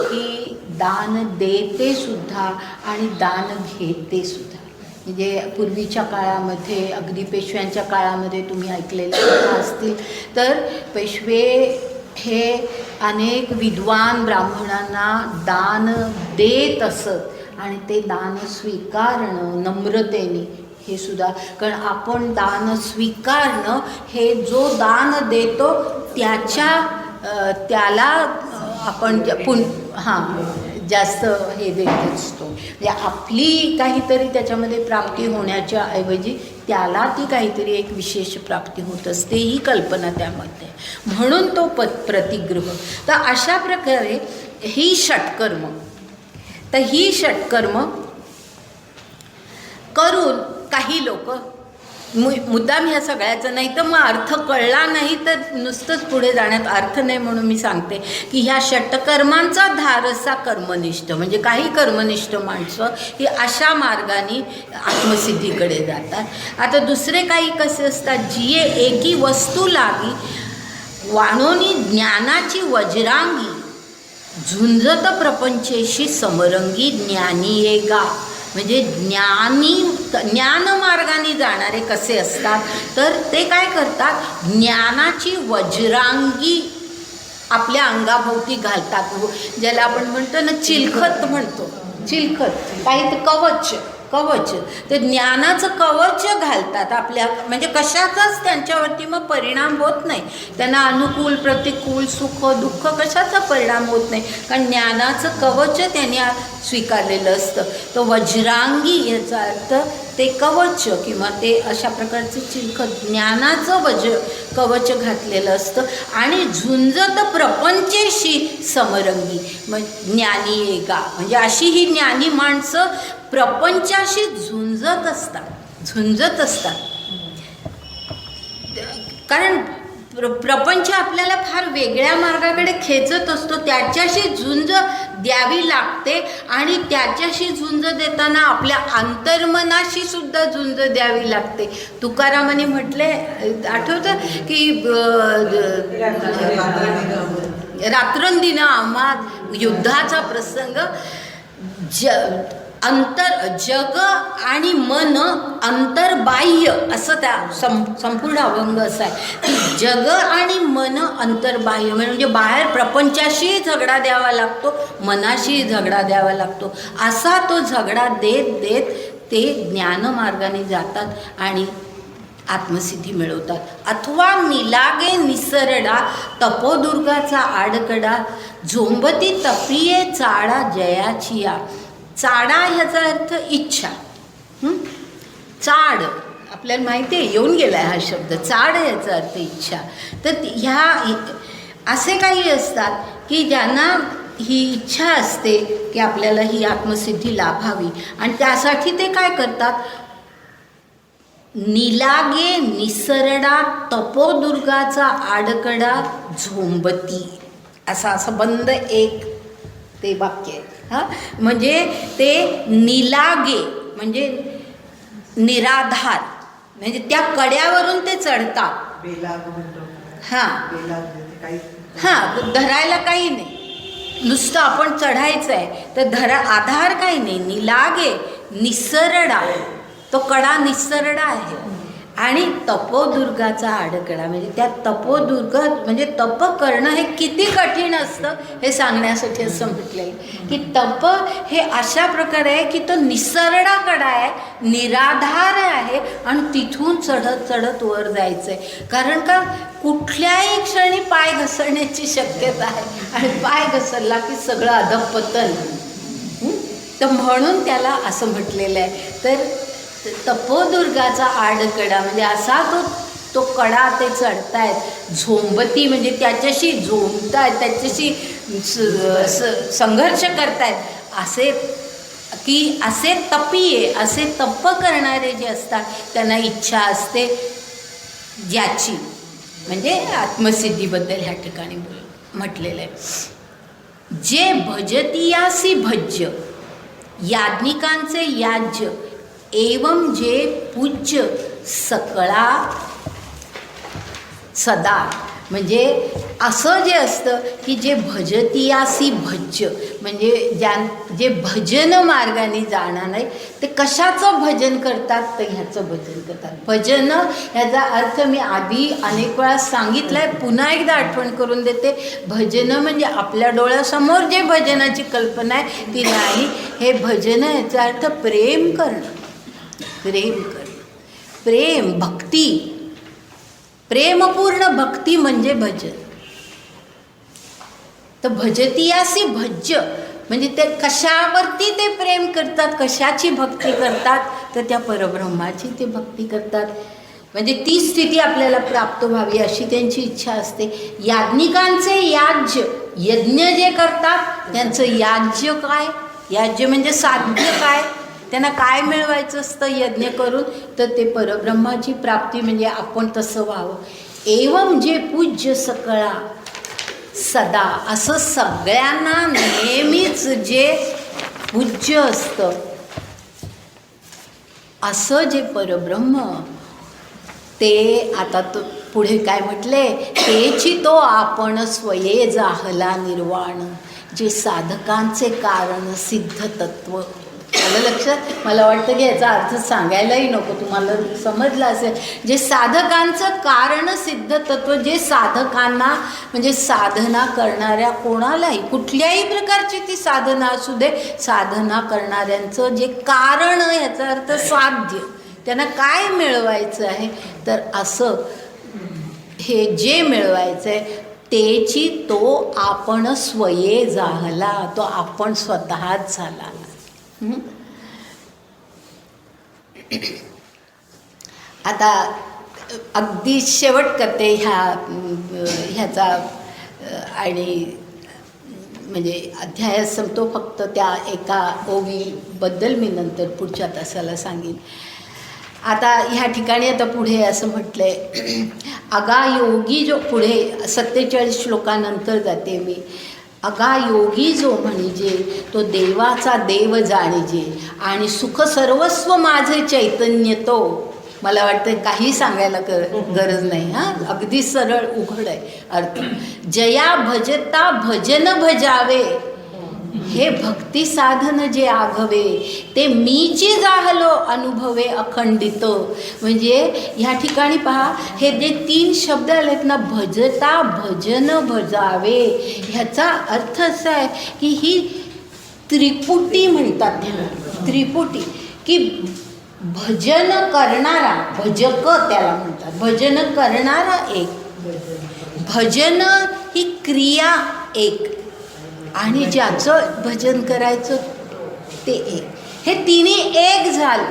ही दान देते सुद्धा आणि दान घेते सुद्धा. म्हणजे पूर्वीच्या काळामध्ये, अगदी पेशव्यांच्या काळामध्ये तुम्ही ऐकलेल्या असतील, तर पेशवे हे अनेक विद्वान ब्राह्मणांना दान देत असत आणि ते दान स्वीकारणं नम्रतेने, हे सुद्धा. कारण आपण दान स्वीकारणं हे जो दान देतो त्याला आपण जास्त हे देत असतो. म्हणजे आपली काहीतरी त्याच्यामध्ये प्राप्ती होण्याच्या ऐवजी त्याला ती काहीतरी एक विशेष प्राप्ती होत असते, ही कल्पना त्यामध्ये. म्हणून तो प्रतिग्रह. तर अशा प्रकारे ही षटकर्म, तर ही षटकर्म करून काही लोक मुद्दाम ह्या सगळ्याचं, नाही तर मग अर्थ कळला नाही तर नुसतंच पुढे जाण्यात अर्थ नाही, म्हणून मी सांगते की ह्या षटकर्मांचा धारसा कर्मनिष्ठ, म्हणजे काही कर्मनिष्ठ माणसं ही अशा मार्गाने आत्मसिद्धीकडे जातात. आता दुसरे काही कसे असतात, जिये एकी वस्तू लागी वाणोनी ज्ञानाची वज्रांगी, झुंजत प्रपंचेशी समरंगी ज्ञानी ये गा. म्हणजे ज्ञानमार्गाने जाणारे कसे असतात, तर ते काय करतात, ज्ञानाची वज्रांगी आपल्या अंगाभोवती घालतात. ज्याला आपण म्हणतो ना चिलखत म्हणतो, चिलखत, काही तर कवच, ते ज्ञानाचं कवच घालतात आपल्या, म्हणजे कशाचाच त्यांच्यावरती मग परिणाम होत नाही. त्यांना अनुकूल प्रतिकूल सुख दुःख कशाचा परिणाम होत नाही, कारण ज्ञानाचं कवच त्यांनी स्वीकारलेलं असतं. तो वज्रांगी याचा अर्थ ते कवच किंवा ते अशा प्रकारचं चिलखत ज्ञानाचं कवच घातलेलं असतं. आणि झुंजत प्रपंचेशी समरंगी, मग ज्ञानी एका, म्हणजे अशी ही ज्ञानी माणसं प्रपंचाशी झुंजत असतात. कारण प्रपंच आपल्याला फार वेगळ्या मार्गाकडे खेचत असतो, त्याच्याशी झुंज द्यावी लागते आणि त्याच्याशी झुंज देताना आपल्या अंतर्मनाशी सुद्धा झुंज द्यावी लागते. तुकारामाने म्हटले, आठवतं की रात्रंदिन आम्हा युद्धाचा प्रसंग, जग आणि मन अंतर्बाह्य असं त्या संपूर्ण अभंग असा आहे की जग आणि मन अंतर्बाह्य म्हणजे बाहेर प्रपंचाशी झगडा द्यावा लागतो, मनाशी झगडा द्यावा लागतो. असा तो झगडा देत देत ते ज्ञानमार्गाने जातात आणि आत्मसिद्धी मिळवतात. अथवा निलागे निसरडा तपोदुर्गाचा आडकडा झोंबती तपिये चाडा जयाचिया. चाडा ह्याचा अर्थ इच्छा. चाड आपल्याला माहिती आहे, येऊन गेला आहे हा शब्द. चाड याचा अर्थ इच्छा. तर ह्या असे काही असतात की ज्यांना ही इच्छा असते की आपल्याला ही आत्मसिद्धी लाभावी आणि त्यासाठी ते काय करतात, निलागे निसरडा तपोदुर्गाचा आडकडा झोंबती असं बंद एक ते वाक्य आहे. म्हणजे ते निलागे म्हणजे निराधार, म्हणजे त्या कड्यावरून ते चढतात. धरायला काही नाही, नुसतं आपण चढायचं आहे. तर आधार काही नाही. निलागे निसरडा, तो कडा निसरडा आहे. आणि तपोदुर्गाचा आडकडा म्हणजे त्या तपोदुर्ग म्हणजे तप करणं हे किती कठीण असतं हे सांगण्यासाठी असं म्हटलंय की तप हे अशा प्रकारे आहे की तो निसरडा कडा आहे, निराधार आहे आणि तिथून चढत चढत वर जायचं आहे. कारण का कुठल्याही क्षणी पाय घसरण्याची शक्यता आहे आणि पाय घसरला की सगळं अधपतन. तर म्हणून त्याला असं म्हटलेलं आहे. तर तपोदुर्गाचा आडकडा म्हणजे असा तो कडा ते चढतायत. झोंबती म्हणजे त्याच्याशी झोंबतायत, त्याच्याशी संघर्ष करतायत. असे की असे तपिये, असे तप करणारे जे असतात त्यांना इच्छा असते ज्याची, म्हणजे आत्मसिद्धीबद्दल ह्या ठिकाणी म्हटलेलं आहे. जे भजतीयासी भज्य याज्ञिकांचे याज्य एवं जे पूज्य सकळा सदा. म्हणजे असं जे असतं की जे भजतीयासी भज्य म्हणजे जे भजन मार्गाने जाणार नाही ते कशाचं भजन करतात, तर ह्याचं भजन करतात. भजन ह्याचा अर्थ मी आधी अनेक वेळा सांगितलं आहे, पुन्हा एकदा आठवण करून देते. भजन म्हणजे आपल्या डोळ्यासमोर जे भजनाची कल्पना आहे ती नाही. हे भजन याचा अर्थ प्रेम करणं, प्रेम करणं, प्रेम भक्ती, प्रेमपूर्ण भक्ती म्हणजे भजन. तर भजतीयासी भज्य म्हणजे ते कशावरती ते प्रेम करतात, कशाची भक्ती करतात, तर त्या परब्रह्माची ते भक्ती करतात. म्हणजे ती स्थिती आपल्याला प्राप्त व्हावी अशी त्यांची इच्छा असते. याज्ञिकांचे याज्य, यज्ञ जे करतात त्यांचं याज्य काय, याज्य म्हणजे साध्य काय, त्यांना काय मिळवायचं असतं यज्ञ करून, तर ते परब्रह्माची प्राप्ती म्हणजे आपण तसं व्हावं. एवं जे पूज्य सकळा सदा, असं सगळ्यांना नेहमीच जे पूज्य असतं असं जे परब्रह्म, ते आता तो पुढे काय म्हटले, तेची तो आपण स्वये जाहला निर्वाण, जे साधकांचे कारण सिद्ध तत्व. आलं लक्षात? मला वाटतं की याचा अर्थ सांगायलाही नको, तुम्हाला समजलं असेल. जे साधकांचं कारण सिद्ध तत्व, जे साधकांना म्हणजे साधना करणाऱ्या कोणालाही, कुठल्याही प्रकारची ती साधना असू दे, साधना करणाऱ्यांचं जे कारण, याचा अर्थ साध्य, त्यांना काय मिळवायचं आहे, तर असं हे जे मिळवायचं आहे तेची तो आपण स्वये जाहला, तो आपण स्वतःच झाला. आता अगदी शेवट करते ह्याचा आणि म्हणजे अध्याय संपतो. फक्त त्या एका ओवीबद्दल मी नंतर पुढच्या तासाला सांगेन. आता ह्या ठिकाणी आता पुढे असं म्हटलं आहे, अगा योगी जो पुढे 47 श्लोकानंतर जाते मी. अगा योगी जो म्हणजे तो देवाचा देव जाणीजे आणि सुख सर्वस्व माझे चैतन्य तो. मला वाटतं काही सांगायला गरज नाही हां, अगदी सरळ उघड आहे अर्थ. जया भजता भजन भजावे, हे भक्ती साधन जे आघवे ते मीची जाहलो अनुभवे अखंडित. म्हणजे ह्या ठिकाणी पहा, हे जे 3 शब्द आलेत ना, भजता भजन भजावे, ह्याचा अर्थ असा आहे की ही त्रिपुटी म्हणतात त्याला, त्रिपुटी, की भजन करणारा, भजक त्याला म्हणतात, भजन करणारा एक, भजन ही क्रिया एक, आणि ज्याचं भजन करायचं ते एक. हे तिन्ही एक झालं,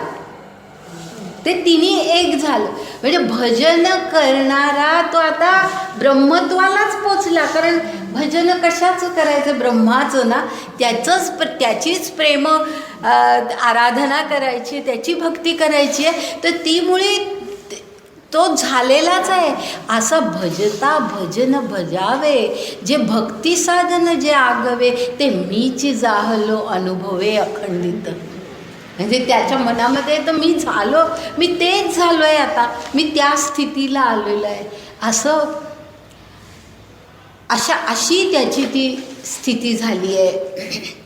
ते तिन्ही एक झालं. म्हणजे भजन करणारा तो आता ब्रह्मत्वालाच पोचला. कारण भजन कशाचं करायचं? ब्रह्माचं ना, त्याचीच प्रेम आराधना करायची, त्याची भक्ती करायची आहे, तर ती मुळे तो झालेलाच आहे. असं भजता भजन भजावे, जे भक्ती साधन जे आगवे ते मीची जाहलो अनुभवे अखंडित. म्हणजे त्याच्या मनामध्ये तर मी तेच झालो आहे, आता मी त्या स्थितीला आलेलो आहे, अशी त्याची ती स्थिती झाली आहे.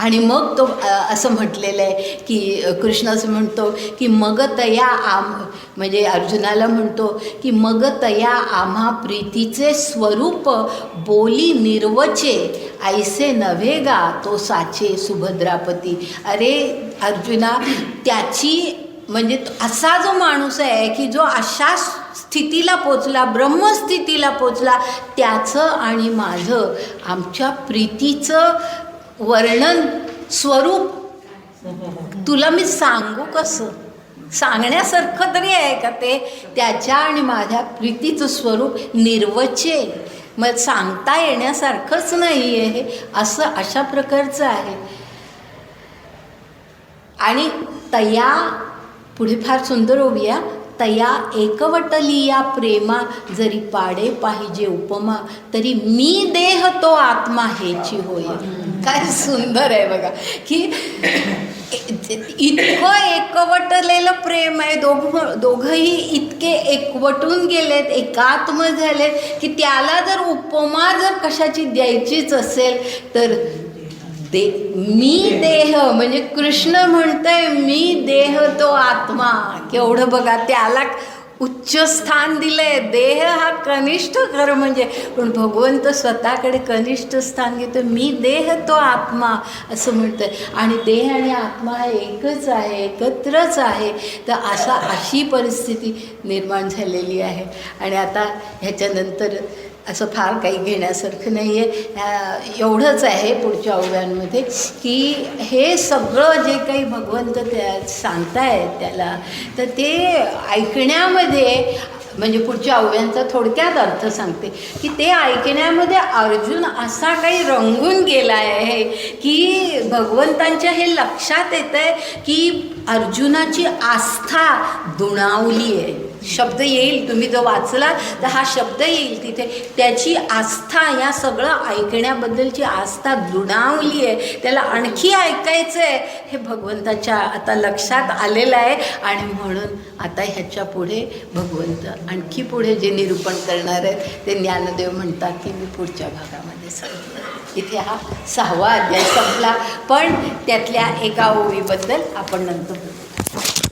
आणि मग तो असं म्हटलेलं आहे की कृष्ण असं म्हणतो की मग तया म्हणजे अर्जुनाला म्हणतो की मग तया आम्हा प्रीतीचे स्वरूप बोली निर्वचे ऐसे नव्हे गा तो साचे सुभद्रापती. अरे अर्जुना, त्याची म्हणजे असा जो माणूस आहे की जो अशा स्थितीला पोचला, ब्रह्मस्थितीला पोचला, त्याचं आणि माझं आमच्या प्रीतीचं वर्णन स्वरूप तुला मी सांगू कसं? सांगण्यासारखं तरी आहे का ते? त्याच्या आणि माझ्या प्रीतीचं स्वरूप निर्वचे, मग सांगता येण्यासारखंच नाही आहे हे, अशा प्रकारचं आहे. आणि तया पुढे फार सुंदर ओविया, तया एकवटलिया प्रेमा जरी पाडे पाहिजे उपमा तरी मी देह तो आत्मा हेची होय. काय सुंदर आहे बघा, की इतकं एकवटलेलं प्रेम आहे, दोघंही इतके एकवटून गेलेत, एकात्म झालेत, की त्याला जर उपमा जर कशाची द्यायचीच असेल तर मी देह, म्हणजे कृष्ण म्हणतंय मी देह तो आत्मा. केवढं बघा, त्याला उच्च स्थान दिलंय. देह हा कनिष्ठ खरं म्हणजे, पण भगवंत स्वतःकडे कनिष्ठ स्थान घेतो. मी देह तो आत्मा असं म्हणतंय, आणि देह आणि आत्मा हा एकच आहे, एकत्रच आहे. तर अशी परिस्थिती निर्माण झालेली आहे. आणि आता ह्याच्यानंतर असं फार काही घेण्यासारखं नाही आहे. एवढंच आहे पुढच्या ओव्यांमध्ये की हे सगळं जे काही भगवंत सांगतायत त्याला, तर ते ऐकण्यामध्ये, म्हणजे पुढच्या ओव्यांचा थोडक्यात अर्थ सांगते की ते ऐकण्यामध्ये अर्जुन असा काही रंगून गेला आहे की भगवंतांच्या हे लक्षात येतं आहे की अर्जुनाची आस्था दुणावली आहे. शब्द येईल, तुम्ही जो वाचला तर हा शब्द येईल तिथे. त्याची आस्था, या सगळं ऐकण्याबद्दलची आस्था दुणावली आहे. त्याला आणखी ऐकायचं आहे हे भगवंताच्या आता लक्षात आलेलं आहे. आणि म्हणून आता ह्याच्या पुढे भगवंत आणखी पुढे जे निरूपण करणार आहेत ते ज्ञानदेव म्हणतात की मी पुढच्या भागामध्ये सांगतो. इथे हा 6वा अध्याय संपला, पण त्यातल्या एका ओवीबद्दल आपण नंतर बोलू.